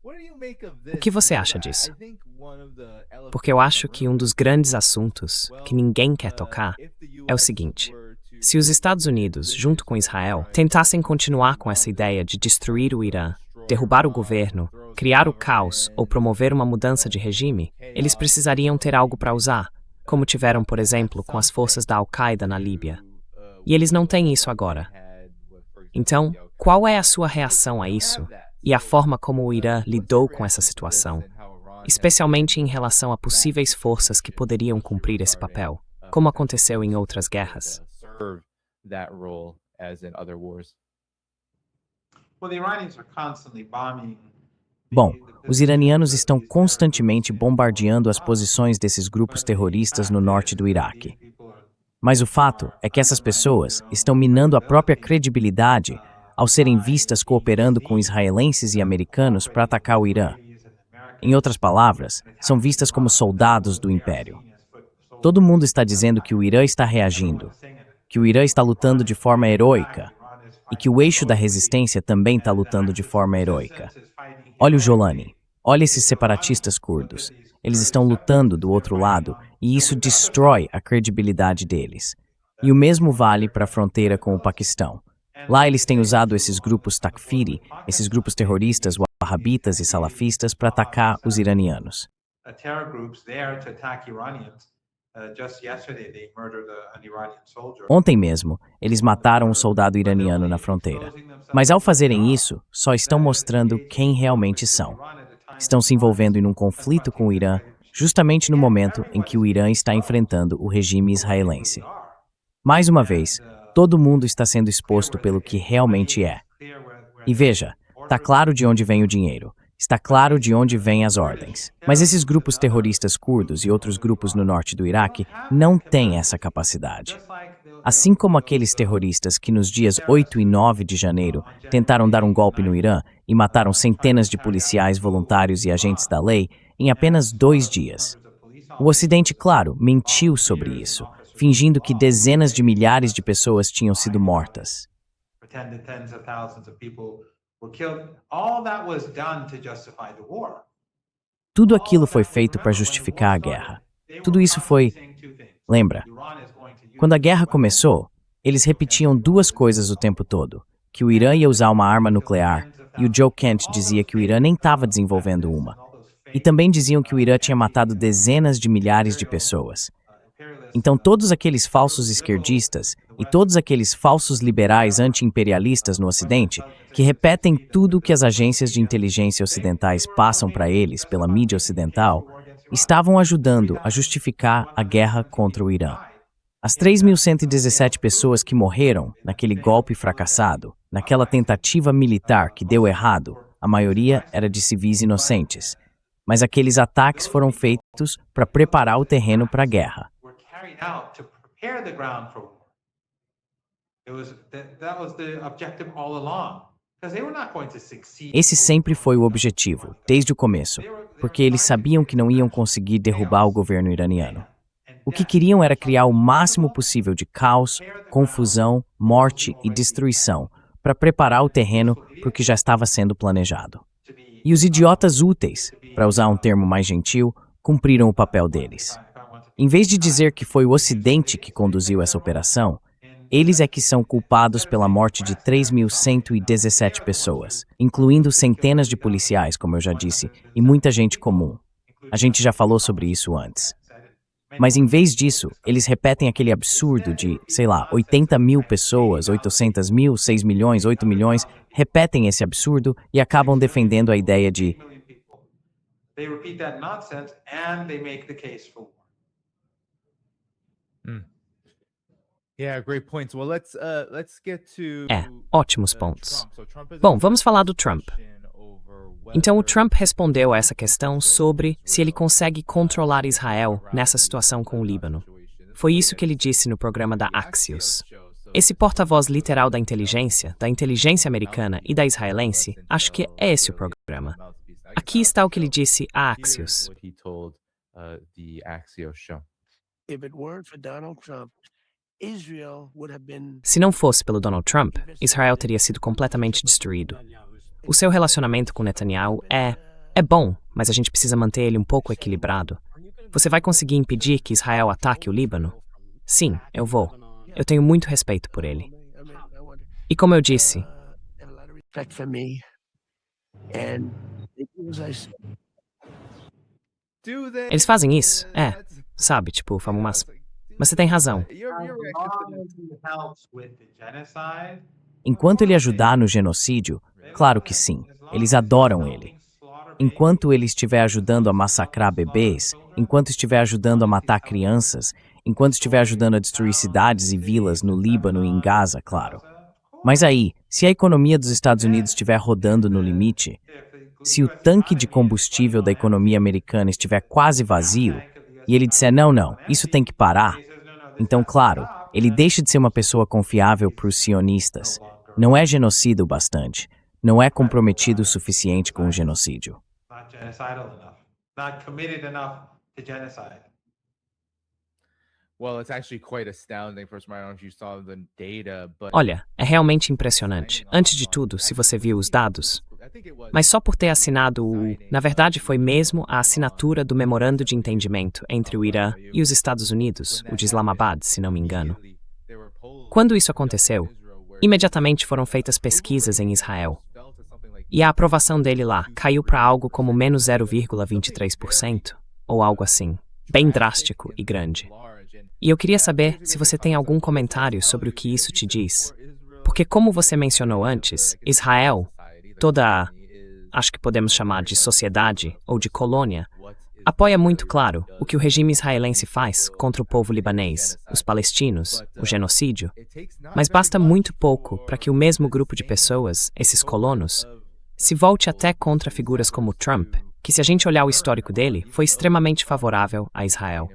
O que você acha disso? Porque eu acho que um dos grandes assuntos que ninguém quer tocar é o seguinte: se os Estados Unidos, junto com Israel, tentassem continuar com essa ideia de destruir o Irã, derrubar o governo, criar o caos ou promover uma mudança de regime, eles precisariam ter algo para usar, como tiveram, por exemplo, com as forças da Al-Qaeda na Líbia. E eles não têm isso agora. Então, qual é a sua reação a isso e a forma como o Irã lidou com essa situação, especialmente em relação a possíveis forças que poderiam cumprir esse papel, como aconteceu em outras guerras? Bom, os iranianos estão constantemente bombardeando as posições desses grupos terroristas no norte do Iraque. Mas o fato é que essas pessoas estão minando a própria credibilidade ao serem vistas cooperando com israelenses e americanos para atacar o Irã. Em outras palavras, são vistas como soldados do império. Todo mundo está dizendo que o Irã está reagindo, que o Irã está lutando de forma heroica e que o eixo da resistência também está lutando de forma heroica. Olha o Jolani, olha esses separatistas curdos. Eles estão lutando do outro lado e isso destrói a credibilidade deles. E o mesmo vale para a fronteira com o Paquistão. Lá eles têm usado esses grupos Takfiri, esses grupos terroristas wahhabitas e salafistas para atacar os iranianos. Ontem mesmo, eles mataram um soldado iraniano na fronteira. Mas ao fazerem isso, só estão mostrando quem realmente são. Estão se envolvendo em um conflito com o Irã, justamente no momento em que o Irã está enfrentando o regime israelense. Mais uma vez, todo mundo está sendo exposto pelo que realmente é. E veja, está claro de onde vem o dinheiro, está claro de onde vêm as ordens. Mas esses grupos terroristas curdos e outros grupos no norte do Iraque não têm essa capacidade. Assim como aqueles terroristas que nos dias 8 e 9 de janeiro tentaram dar um golpe no Irã e mataram centenas de policiais voluntários e agentes da lei em apenas 2 dias. O Ocidente, claro, mentiu sobre isso, fingindo que dezenas de milhares de pessoas tinham sido mortas. Tudo aquilo foi feito para justificar a guerra. Tudo isso foi... Lembra? Quando a guerra começou, eles repetiam duas coisas o tempo todo: que o Irã ia usar uma arma nuclear, e o Joe Kent dizia que o Irã nem estava desenvolvendo uma. E também diziam que o Irã tinha matado dezenas de milhares de pessoas. Então todos aqueles falsos esquerdistas e todos aqueles falsos liberais anti-imperialistas no Ocidente, que repetem tudo o que as agências de inteligência ocidentais passam para eles pela mídia ocidental, estavam ajudando a justificar a guerra contra o Irã. As 3.117 pessoas que morreram naquele golpe fracassado, naquela tentativa militar que deu errado, a maioria era de civis inocentes. Mas aqueles ataques foram feitos para preparar o terreno para a guerra. Esse sempre foi o objetivo, desde o começo, porque eles sabiam que não iam conseguir derrubar o governo iraniano. O que queriam era criar o máximo possível de caos, confusão, morte e destruição para preparar o terreno para o que já estava sendo planejado. E os idiotas úteis, para usar um termo mais gentil, cumpriram o papel deles. Em vez de dizer que foi o Ocidente que conduziu essa operação, eles é que são culpados pela morte de 3.117 pessoas, incluindo centenas de policiais, como eu já disse, e muita gente comum. A gente já falou sobre isso antes. Mas em vez disso, eles repetem aquele absurdo de, 80 mil pessoas, 800 mil, 6 milhões, 8 milhões, repetem esse absurdo e acabam defendendo a ideia de... Ótimos pontos. Bom, vamos falar do Trump. Então o Trump respondeu a essa questão sobre se ele consegue controlar Israel nessa situação com o Líbano. Foi isso que ele disse no programa da Axios. Esse porta-voz literal da inteligência americana e da israelense, acho que é esse o programa. Aqui está o que ele disse a Axios. If it weren't for Donald Trump, Se não fosse pelo Donald Trump, Israel teria sido completamente destruído. O seu relacionamento com Netanyahu é bom, mas a gente precisa manter ele um pouco equilibrado. Você vai conseguir impedir que Israel ataque o Líbano? Sim, eu vou. Eu tenho muito respeito por ele. E como eu disse, eles fazem isso? Sabe, tipo, mas você tem razão. Enquanto ele ajudar no genocídio, claro que sim, eles adoram ele. Enquanto ele estiver ajudando a massacrar bebês, enquanto estiver ajudando a matar crianças, enquanto estiver ajudando a destruir cidades e vilas no Líbano e em Gaza, claro. Mas aí, se a economia dos Estados Unidos estiver rodando no limite, se o tanque de combustível da economia americana estiver quase vazio, e ele disser, não, isso tem que parar, então, claro, ele deixa de ser uma pessoa confiável para os sionistas. Não é genocida o bastante. Não é comprometido o suficiente com o genocídio. Olha, é realmente impressionante. Antes de tudo, se você viu os dados. Mas só por ter assinado na verdade foi mesmo a assinatura do memorando de entendimento entre o Irã e os Estados Unidos, o de Islamabad, se não me engano. Quando isso aconteceu, imediatamente foram feitas pesquisas em Israel. E a aprovação dele lá caiu para algo como menos 0,23%, ou algo assim, bem drástico e grande. E eu queria saber se você tem algum comentário sobre o que isso te diz. Porque como você mencionou antes, Israel, acho que podemos chamar de sociedade ou de colônia, apoia muito claro o que o regime israelense faz contra o povo libanês, os palestinos, o genocídio, mas basta muito pouco para que o mesmo grupo de pessoas, esses colonos, se volte até contra figuras como Trump, que se a gente olhar o histórico dele, foi extremamente favorável a Israel.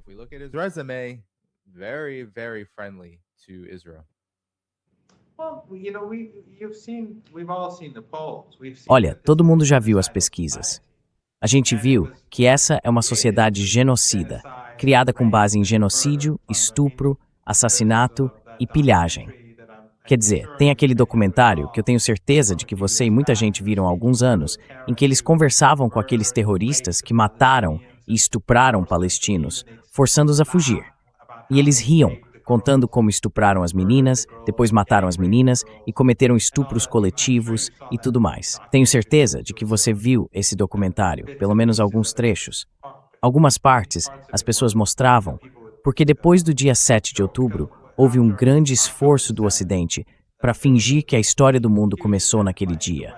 Olha, todo mundo já viu as pesquisas. A gente viu que essa é uma sociedade genocida, criada com base em genocídio, estupro, assassinato e pilhagem. Quer dizer, tem aquele documentário que eu tenho certeza de que você e muita gente viram há alguns anos, em que eles conversavam com aqueles terroristas que mataram e estupraram palestinos, forçando-os a fugir. E eles riam, contando como estupraram as meninas, depois mataram as meninas e cometeram estupros coletivos e tudo mais. Tenho certeza de que você viu esse documentário, pelo menos alguns trechos. Algumas partes as pessoas mostravam, porque depois do dia 7 de outubro, houve um grande esforço do Ocidente para fingir que a história do mundo começou naquele dia,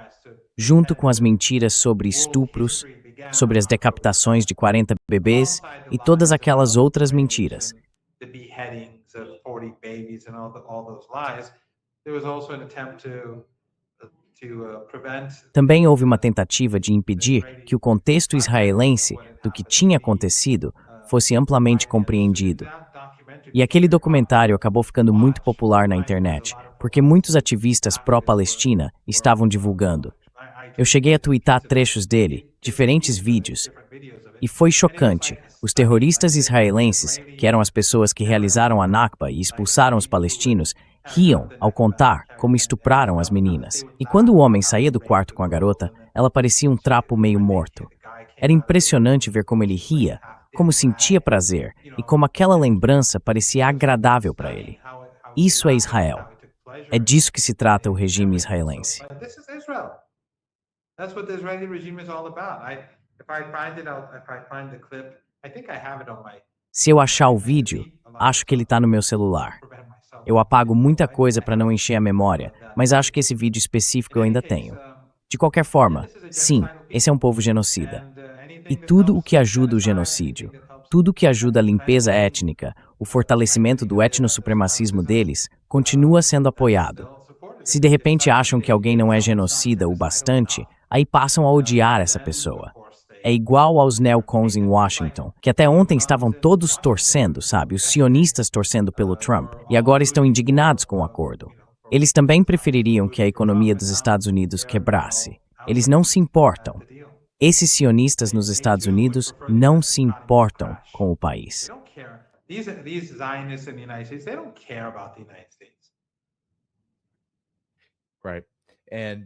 junto com as mentiras sobre estupros, sobre as decapitações de 40 bebês e todas aquelas outras mentiras. Também houve uma tentativa de impedir que o contexto israelense do que tinha acontecido fosse amplamente compreendido. E aquele documentário acabou ficando muito popular na internet, porque muitos ativistas pró-Palestina estavam divulgando. Eu cheguei a twittar trechos dele, diferentes vídeos, e foi chocante. Os terroristas israelenses, que eram as pessoas que realizaram a Nakba e expulsaram os palestinos, riam ao contar como estupraram as meninas. E quando o homem saía do quarto com a garota, ela parecia um trapo meio morto. Era impressionante ver como ele ria, como sentia prazer e como aquela lembrança parecia agradável para ele. Isso é Israel. É disso que se trata o regime israelense. Se eu achar o vídeo, acho que ele está no meu celular. Eu apago muita coisa para não encher a memória, mas acho que esse vídeo específico eu ainda tenho. De qualquer forma, sim, esse é um povo genocida. E tudo o que ajuda o genocídio, tudo o que ajuda a limpeza étnica, o fortalecimento do etnossupremacismo deles, continua sendo apoiado. Se de repente acham que alguém não é genocida o bastante, aí passam a odiar essa pessoa. É igual aos neocons em Washington, que até ontem estavam todos torcendo, sabe? Os sionistas torcendo pelo Trump, e agora estão indignados com o acordo. Eles também prefeririam que a economia dos Estados Unidos quebrasse. Eles não se importam. Esses sionistas nos Estados Unidos não se importam com o país. these Zionists in the United States, they don't care about the United States. Right. And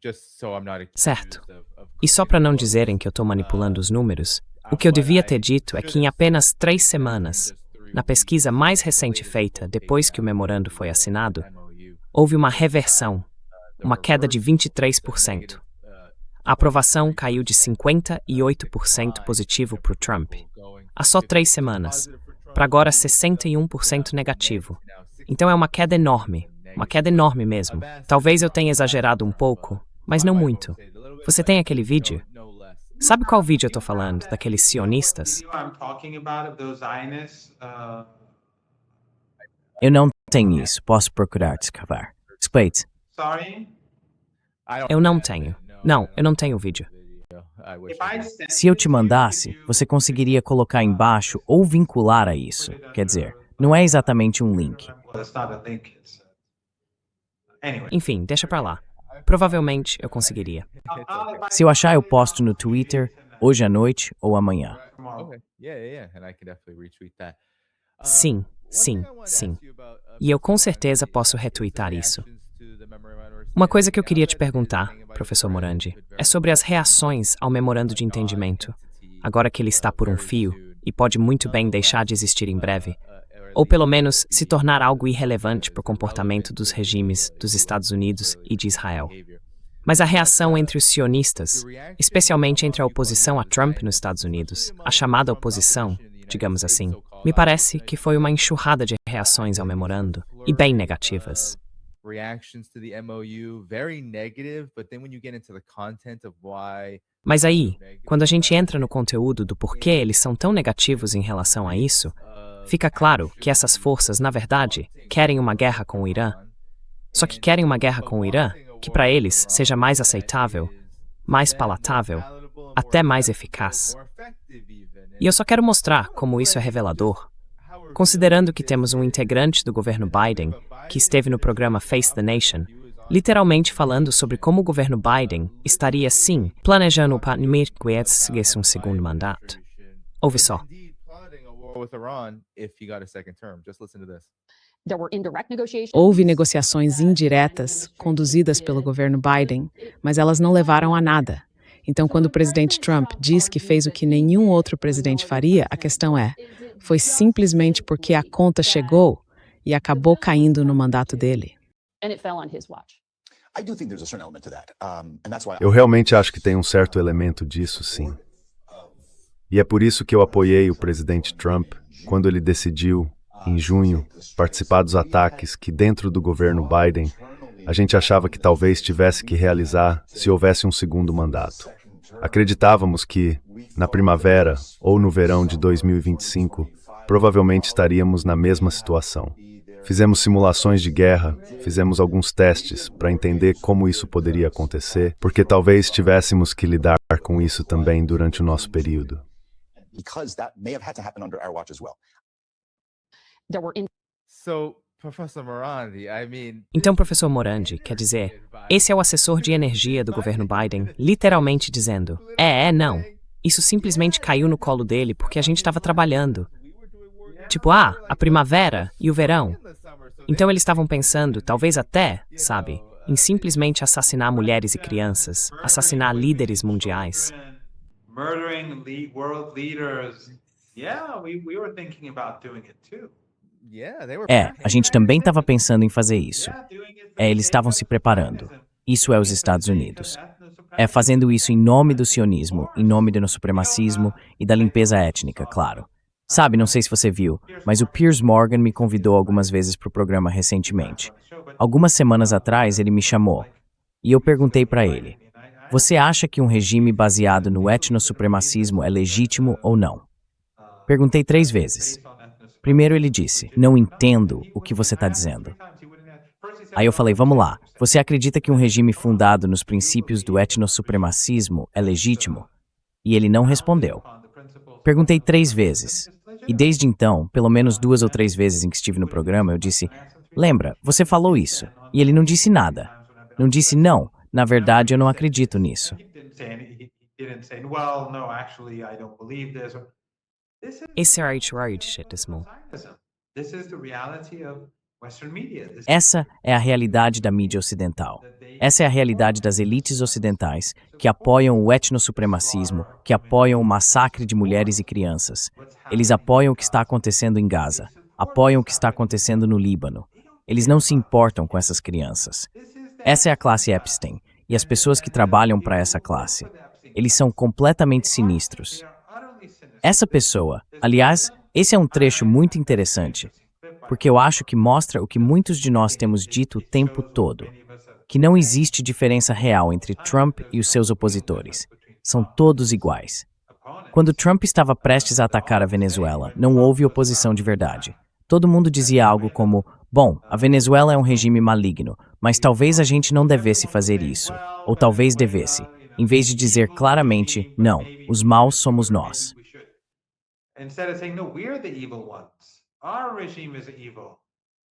just so I'm not Certo. accused of E só para não dizerem que eu estou manipulando os números, o que eu devia ter dito é que em apenas 3 semanas, na pesquisa mais recente feita depois que o memorando foi assinado, houve uma reversão, uma queda de 23%. A aprovação caiu de 58% positivo para o Trump. Há só 3 semanas, para agora 61% negativo. Então é uma queda enorme mesmo. Talvez eu tenha exagerado um pouco, mas não muito. Você tem aquele vídeo? Sabe qual vídeo eu tô falando? Daqueles sionistas? Eu não tenho isso. Posso procurar descavar. Explique. Eu não tenho. Não, eu não tenho o vídeo. Se eu te mandasse, você conseguiria colocar embaixo ou vincular a isso. Quer dizer, não é exatamente um link. Enfim, deixa pra lá. Provavelmente eu conseguiria. Se eu achar, eu posto no Twitter hoje à noite ou amanhã. Okay. Yeah. And I can definitely retweet that. Sim. E eu com certeza posso retweetar isso. Uma coisa que eu queria te perguntar, professor Morandi, é sobre as reações ao memorando de entendimento, agora que ele está por um fio e pode muito bem deixar de existir em breve, ou pelo menos se tornar algo irrelevante para o comportamento dos regimes dos Estados Unidos e de Israel. Mas a reação entre os sionistas, especialmente entre a oposição a Trump nos Estados Unidos, a chamada oposição, digamos assim, me parece que foi uma enxurrada de reações ao memorando, e bem negativas. Mas aí, quando a gente entra no conteúdo do porquê eles são tão negativos em relação a isso, fica claro que essas forças, na verdade, querem uma guerra com o Irã. Só que querem uma guerra com o Irã que para eles seja mais aceitável, mais palatável, até mais eficaz. E eu só quero mostrar como isso é revelador, considerando que temos um integrante do governo Biden que esteve no programa Face the Nation, literalmente falando sobre como o governo Biden estaria, sim, planejando para um segundo mandato. Ouve só. Houve negociações indiretas conduzidas pelo governo Biden, mas elas não levaram a nada. Então, quando o presidente Trump diz que fez o que nenhum outro presidente faria, a questão foi simplesmente porque a conta chegou e acabou caindo no mandato dele. Eu realmente acho que tem um certo elemento disso, sim. E é por isso que eu apoiei o presidente Trump quando ele decidiu, em junho, participar dos ataques que, dentro do governo Biden, a gente achava que talvez tivesse que realizar se houvesse um segundo mandato. Acreditávamos que, na primavera ou no verão de 2025, provavelmente estaríamos na mesma situação. Fizemos simulações de guerra, fizemos alguns testes para entender como isso poderia acontecer, porque talvez tivéssemos que lidar com isso também durante o nosso período. Então, professor Morandi, quer dizer, esse é o assessor de energia do governo Biden, literalmente dizendo, não, isso simplesmente caiu no colo dele porque a gente estava trabalhando. Tipo, a primavera e o verão. Então eles estavam pensando, talvez até, sabe, em simplesmente assassinar mulheres e crianças, assassinar líderes mundiais. A gente também estava pensando em fazer isso. Eles estavam se preparando. Isso é os Estados Unidos. Fazendo isso em nome do sionismo, em nome do supremacismo e da limpeza étnica, claro. Sabe, não sei se você viu, mas o Piers Morgan me convidou algumas vezes para o programa recentemente. Algumas semanas atrás ele me chamou, e eu perguntei para ele, você acha que um regime baseado no etnossupremacismo é legítimo ou não? Perguntei 3 vezes. Primeiro ele disse, não entendo o que você está dizendo. Aí eu falei, vamos lá, você acredita que um regime fundado nos princípios do etnossupremacismo é legítimo? E ele não respondeu. Perguntei 3 vezes. E desde então, pelo menos 2 ou 3 vezes em que estive no programa, eu disse, lembra, você falou isso. E ele não disse nada. Não disse não, na verdade eu não acredito nisso. Esse é o This is the reality of Western media. Essa é a realidade da mídia ocidental. Essa é a realidade das elites ocidentais que apoiam o etnossupremacismo, que apoiam o massacre de mulheres e crianças. Eles apoiam o que está acontecendo em Gaza, apoiam o que está acontecendo no Líbano. Eles não se importam com essas crianças. Essa é a classe Epstein e as pessoas que trabalham para essa classe. Eles são completamente sinistros. Essa pessoa, aliás, esse é um trecho muito interessante, porque eu acho que mostra o que muitos de nós temos dito o tempo todo, que não existe diferença real entre Trump e os seus opositores. São todos iguais. Quando Trump estava prestes a atacar a Venezuela, não houve oposição de verdade. Todo mundo dizia algo como, bom, a Venezuela é um regime maligno, mas talvez a gente não devesse fazer isso, ou talvez devesse, em vez de dizer claramente, não, os maus somos nós. Instead of saying, no, we're the evil ones. Our regime is evil.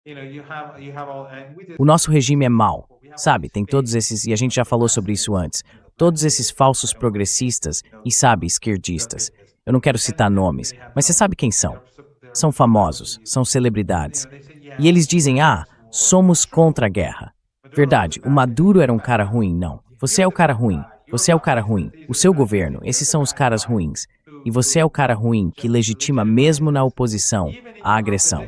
You have all, and we just... O nosso regime é mau, sabe? Tem todos esses, e a gente já falou sobre isso antes, todos esses falsos progressistas e, sabe, esquerdistas. Eu não quero citar nomes, mas você sabe quem são. São famosos, são celebridades. E eles dizem, somos contra a guerra. Verdade, o Maduro era um cara ruim, não. Você é o cara ruim, você é o cara ruim. O seu governo, esses são os caras ruins. E você é o cara ruim que legitima mesmo na oposição a agressão.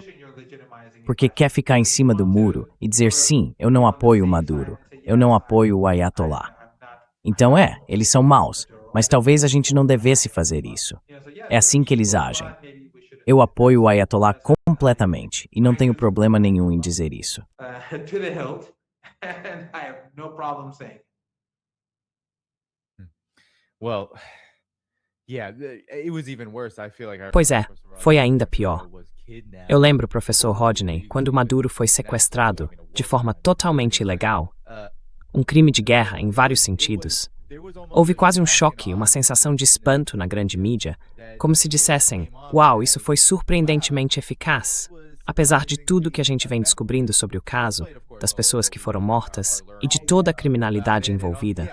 Porque quer ficar em cima do muro e dizer sim, eu não apoio o Maduro, eu não apoio o Ayatollah. Então eles são maus, mas talvez a gente não devesse fazer isso. É assim que eles agem. Eu apoio o Ayatollah completamente e não tenho problema nenhum em dizer isso. To the hilt, and I have no problem saying. Well, yeah, it was even worse. I feel like Pois é, foi ainda pior. Eu lembro, professor Rodney, quando Maduro foi sequestrado de forma totalmente ilegal, um crime de guerra em vários sentidos. Houve quase um choque, uma sensação de espanto na grande mídia, como se dissessem, uau, isso foi surpreendentemente eficaz. Apesar de tudo que a gente vem descobrindo sobre o caso, das pessoas que foram mortas e de toda a criminalidade envolvida.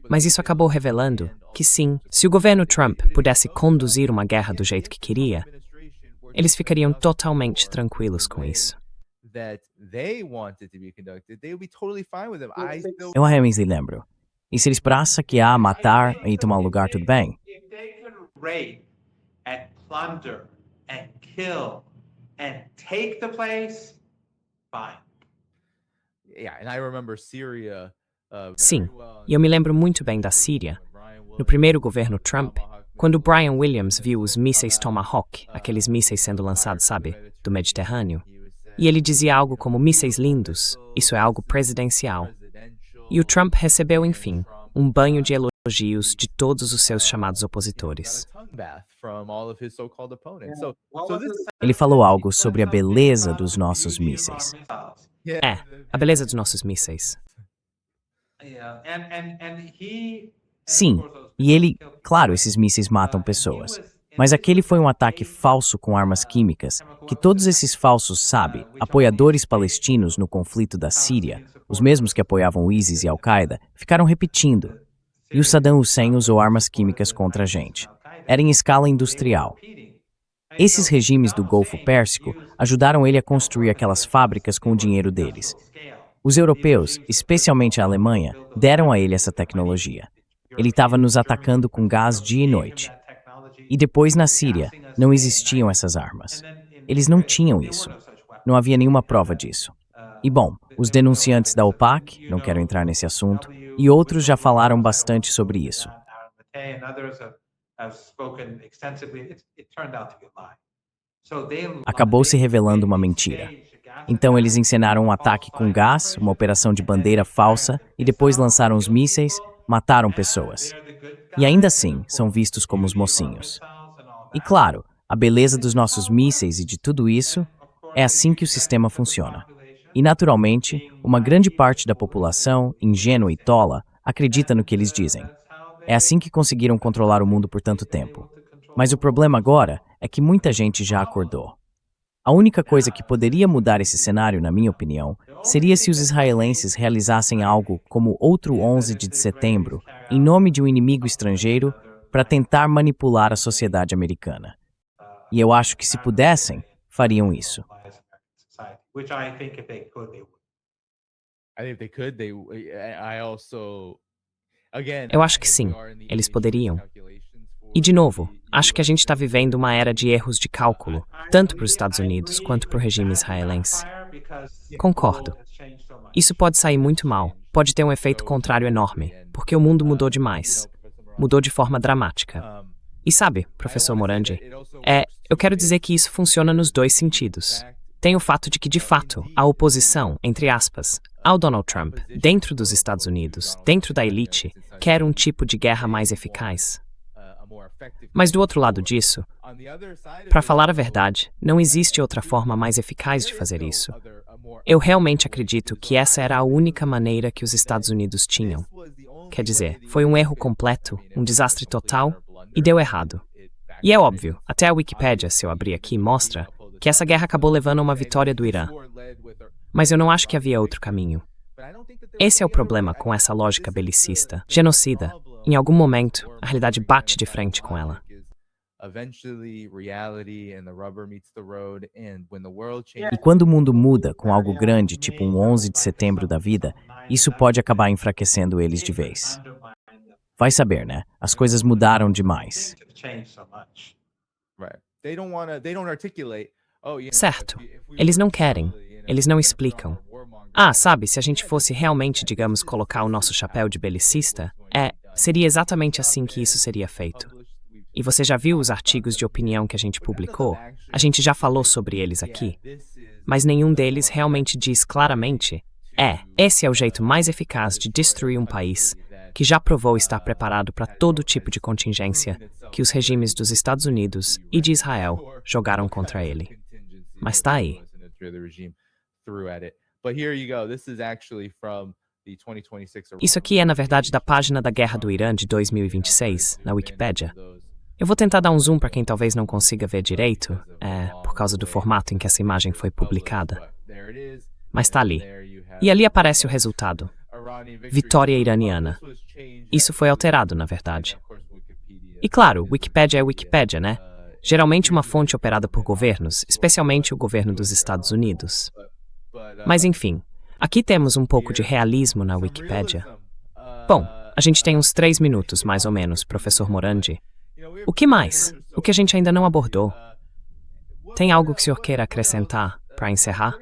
Mas isso acabou revelando que sim, se o governo Trump pudesse conduzir uma guerra do jeito que queria, eles ficariam totalmente tranquilos com isso. Eu realmente lembro. E se eles parassem que matar e tomar o lugar, tudo bem? If they could raid and plunder and kill and take the place, fine. Yeah, and I remember Syria. Sim, e eu me lembro muito bem da Síria. No primeiro governo Trump, quando Brian Williams viu os mísseis Tomahawk, aqueles mísseis sendo lançados, sabe, do Mediterrâneo, e ele dizia algo como mísseis lindos, isso é algo presidencial. E o Trump recebeu, enfim, um banho de elogios de todos os seus chamados opositores. Ele falou algo sobre a beleza dos nossos mísseis. A beleza dos nossos mísseis. Sim, e ele, claro, esses mísseis matam pessoas. Mas aquele foi um ataque falso com armas químicas, que todos esses falsos, sabe, apoiadores palestinos no conflito da Síria, os mesmos que apoiavam o ISIS e Al-Qaeda, ficaram repetindo. E o Saddam Hussein usou armas químicas contra a gente. Era em escala industrial. Esses regimes do Golfo Pérsico ajudaram ele a construir aquelas fábricas com o dinheiro deles. Os europeus, especialmente a Alemanha, deram a ele essa tecnologia. Ele estava nos atacando com gás dia e noite. E depois na Síria, não existiam essas armas. Eles não tinham isso. Não havia nenhuma prova disso. E bom, os denunciantes da OPAC, não quero entrar nesse assunto, e outros já falaram bastante sobre isso. Acabou se revelando uma mentira. Então eles ensinaram um ataque com gás, uma operação de bandeira falsa, e depois lançaram os mísseis, mataram pessoas. E ainda assim, são vistos como os mocinhos. E claro, a beleza dos nossos mísseis e de tudo isso, é assim que o sistema funciona. E naturalmente, uma grande parte da população, ingênua e tola, acredita no que eles dizem. É assim que conseguiram controlar o mundo por tanto tempo. Mas o problema agora é que muita gente já acordou. A única coisa que poderia mudar esse cenário, na minha opinião, seria se os israelenses realizassem algo como outro 11 de setembro, em nome de um inimigo estrangeiro, para tentar manipular a sociedade americana. E eu acho que se pudessem, fariam isso. Which I think if they could, they would. I think if they could, I also, again, Eu I acho que think we sim, are in the eles age of poderiam. calculations for E, de novo, the acho que a gente está US vivendo uma era de erros de cálculo, tanto para os Estados Unidos quanto para o regime israelense. Concordo. Isso pode sair muito mal, pode ter um efeito contrário enorme, porque o mundo mudou demais. Mudou de forma dramática. E sabe, professor Morandi, eu quero dizer que isso funciona nos dois sentidos. Tem o fato de que, de fato, a oposição, entre aspas, ao Donald Trump, dentro dos Estados Unidos, dentro da elite, quer um tipo de guerra mais eficaz. Mas do outro lado disso, para falar a verdade, não existe outra forma mais eficaz de fazer isso. Eu realmente acredito que essa era a única maneira que os Estados Unidos tinham. Quer dizer, foi um erro completo, um desastre total, e deu errado. E é óbvio, até a Wikipédia, se eu abrir aqui, mostra que essa guerra acabou levando a uma vitória do Irã. Mas eu não acho que havia outro caminho. Esse é o problema com essa lógica belicista, genocida. Em algum momento, a realidade bate de frente com ela. E quando o mundo muda com algo grande, tipo um 11 de setembro da vida, isso pode acabar enfraquecendo eles de vez. Vai saber, né? As coisas mudaram demais. Certo. Eles não querem. Eles não explicam. Sabe, se a gente fosse realmente, digamos, colocar o nosso chapéu de belicista, seria exatamente assim que isso seria feito. E você já viu os artigos de opinião que a gente publicou? A gente já falou sobre eles aqui. Mas nenhum deles realmente diz claramente, esse é o jeito mais eficaz de destruir um país que já provou estar preparado para todo tipo de contingência que os regimes dos Estados Unidos e de Israel jogaram contra ele. Mas tá aí. Isso aqui é, na verdade, da página da Guerra do Irã de 2026, na Wikipédia. Eu vou tentar dar um zoom para quem talvez não consiga ver direito, por causa do formato em que essa imagem foi publicada. Mas tá ali. E ali aparece o resultado. Vitória iraniana. Isso foi alterado, na verdade. E claro, Wikipédia é Wikipédia, né? Geralmente uma fonte operada por governos, especialmente o governo dos Estados Unidos. Mas enfim, aqui temos um pouco de realismo na Wikipédia. Bom, a gente tem uns 3 minutos, mais ou menos, professor Morandi. O que mais? O que a gente ainda não abordou? Tem algo que o senhor queira acrescentar para encerrar?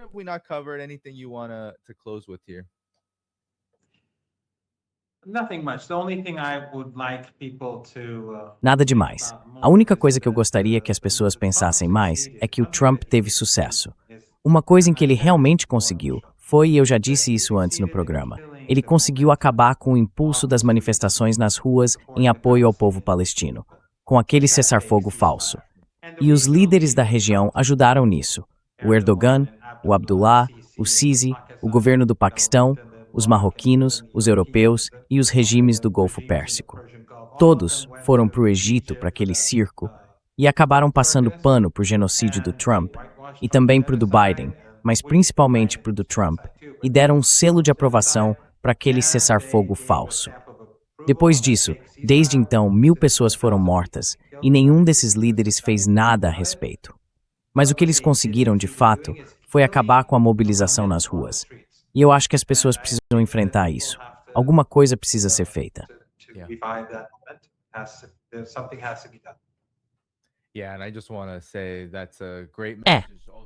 Nada demais. A única coisa que eu gostaria que as pessoas pensassem mais é que o Trump teve sucesso. Uma coisa em que ele realmente conseguiu foi, e eu já disse isso antes no programa, ele conseguiu acabar com o impulso das manifestações nas ruas em apoio ao povo palestino, com aquele cessar-fogo falso. E os líderes da região ajudaram nisso. O Erdogan, o Abdullah, o Sisi, o governo do Paquistão, os marroquinos, os europeus e os regimes do Golfo Pérsico. Todos foram para o Egito, para aquele circo, e acabaram passando pano para o genocídio do Trump, e também para o do Biden, mas principalmente para o do Trump, e deram um selo de aprovação para aquele cessar-fogo falso. Depois disso, desde então, 1000 pessoas foram mortas, e nenhum desses líderes fez nada a respeito. Mas o que eles conseguiram, de fato, foi acabar com a mobilização nas ruas. E eu acho que as pessoas precisam enfrentar isso. Alguma coisa precisa ser feita.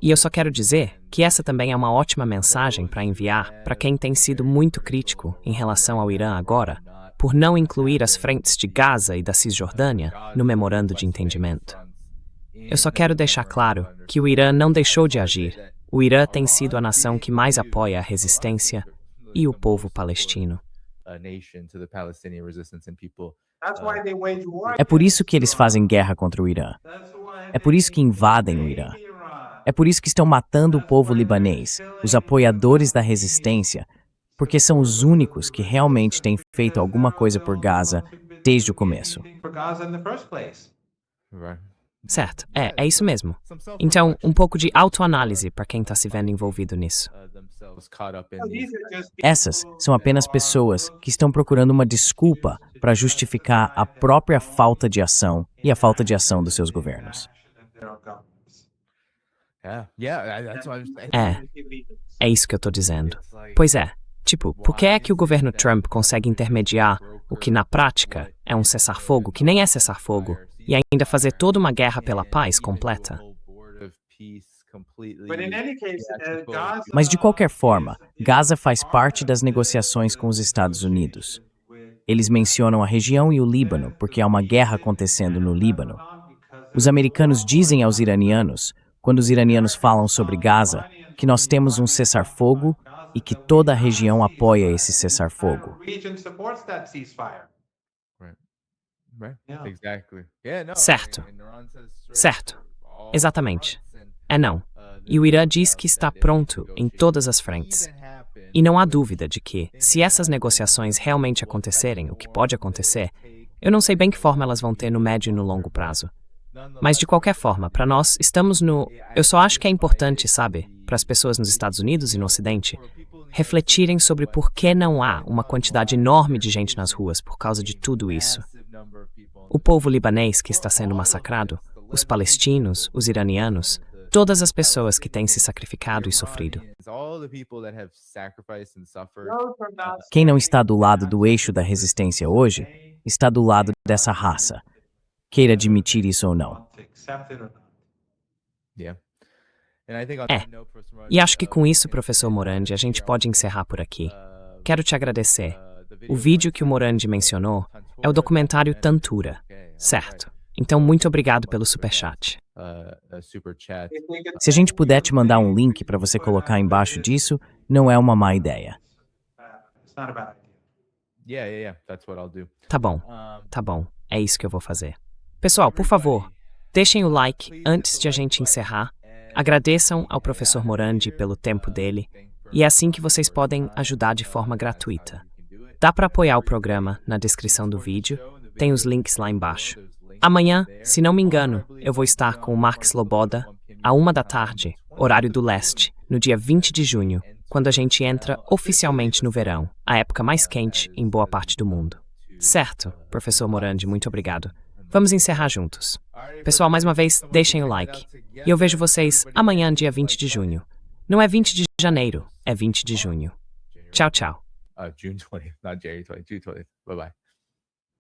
E eu só quero dizer que essa também é uma ótima mensagem para enviar para quem tem sido muito crítico em relação ao Irã agora, por não incluir as frentes de Gaza e da Cisjordânia no memorando de entendimento. Eu só quero deixar claro que o Irã não deixou de agir. O Irã tem sido a nação que mais apoia a resistência e o povo palestino. É por isso que eles fazem guerra contra o Irã. É por isso que invadem o Irã. É por isso que estão matando o povo libanês, os apoiadores da resistência, porque são os únicos que realmente têm feito alguma coisa por Gaza desde o começo. Certo, é isso mesmo. Então, um pouco de autoanálise para quem está se vendo envolvido nisso. Essas são apenas pessoas que estão procurando uma desculpa para justificar a própria falta de ação e a falta de ação dos seus governos. their own governments. That's what I'm saying. É isso que eu tô dizendo. Pois é. Tipo, por que é que o governo Trump consegue intermediar o que na prática é um cessar-fogo, que nem é cessar-fogo, e ainda fazer toda uma guerra pela paz completa? But in any case, Gaza Mas de qualquer forma, Gaza faz parte das negociações com os Estados Unidos. Eles mencionam a região e o Líbano porque há uma guerra acontecendo no Líbano. Os americanos dizem aos iranianos, quando os iranianos falam sobre Gaza, que nós temos um cessar-fogo e que toda a região apoia esse cessar-fogo. region supports that ceasefire. Right. Yeah. Exactly. Yeah, no. Certo. I mean, Iran says straight Certo. all Exatamente. fronts and, É não. E o Irã diz que está pronto em todas as frentes. E não há dúvida de que, se essas negociações realmente acontecerem, o que pode acontecer, eu não sei bem que forma elas vão ter no médio e no longo prazo. Mas, de qualquer forma, para nós, estamos no... Eu só acho que é importante, sabe, para as pessoas nos Estados Unidos e no Ocidente, refletirem sobre por que não há uma quantidade enorme de gente nas ruas por causa de tudo isso. O povo libanês que está sendo massacrado, os palestinos, os iranianos, todas as pessoas que têm se sacrificado e sofrido. all the people that have sacrificed and suffered. Those are not Quem não está do lado do eixo da resistência hoje, está do lado dessa raça. Queira admitir isso ou não. want to accept it or not. Yeah. And I think on É. that note, Professor Morandi, E acho que com isso, professor Morandi, a gente pode encerrar por aqui. Quero te agradecer. O vídeo que o Morandi mencionou é o documentário Tantura, certo? Então, muito obrigado pelo superchat. super chat. If we could- Se a gente puder te mandar um link para você colocar embaixo disso, não é uma má ideia. It's not a bad idea. Yeah. That's what I'll do. Tá bom. É isso que eu vou fazer. Pessoal, por favor, deixem o like antes de a gente encerrar. Agradeçam ao professor Morandi pelo tempo dele. E é assim que vocês podem ajudar de forma gratuita. Dá para apoiar o programa na descrição do vídeo. Tem os links lá embaixo. Amanhã, se não me engano, eu vou estar com o Marx Loboda, à 13h, horário do leste, no dia 20 de junho, quando a gente entra oficialmente no verão, a época mais quente em boa parte do mundo. Certo, professor Morandi, muito obrigado. Vamos encerrar juntos. Pessoal, mais uma vez, deixem o like. E eu vejo vocês amanhã, dia 20 de junho. Não é 20 de janeiro, é 20 de junho. Tchau, tchau. June 20th, not January 20th, June 20th. Bye-bye.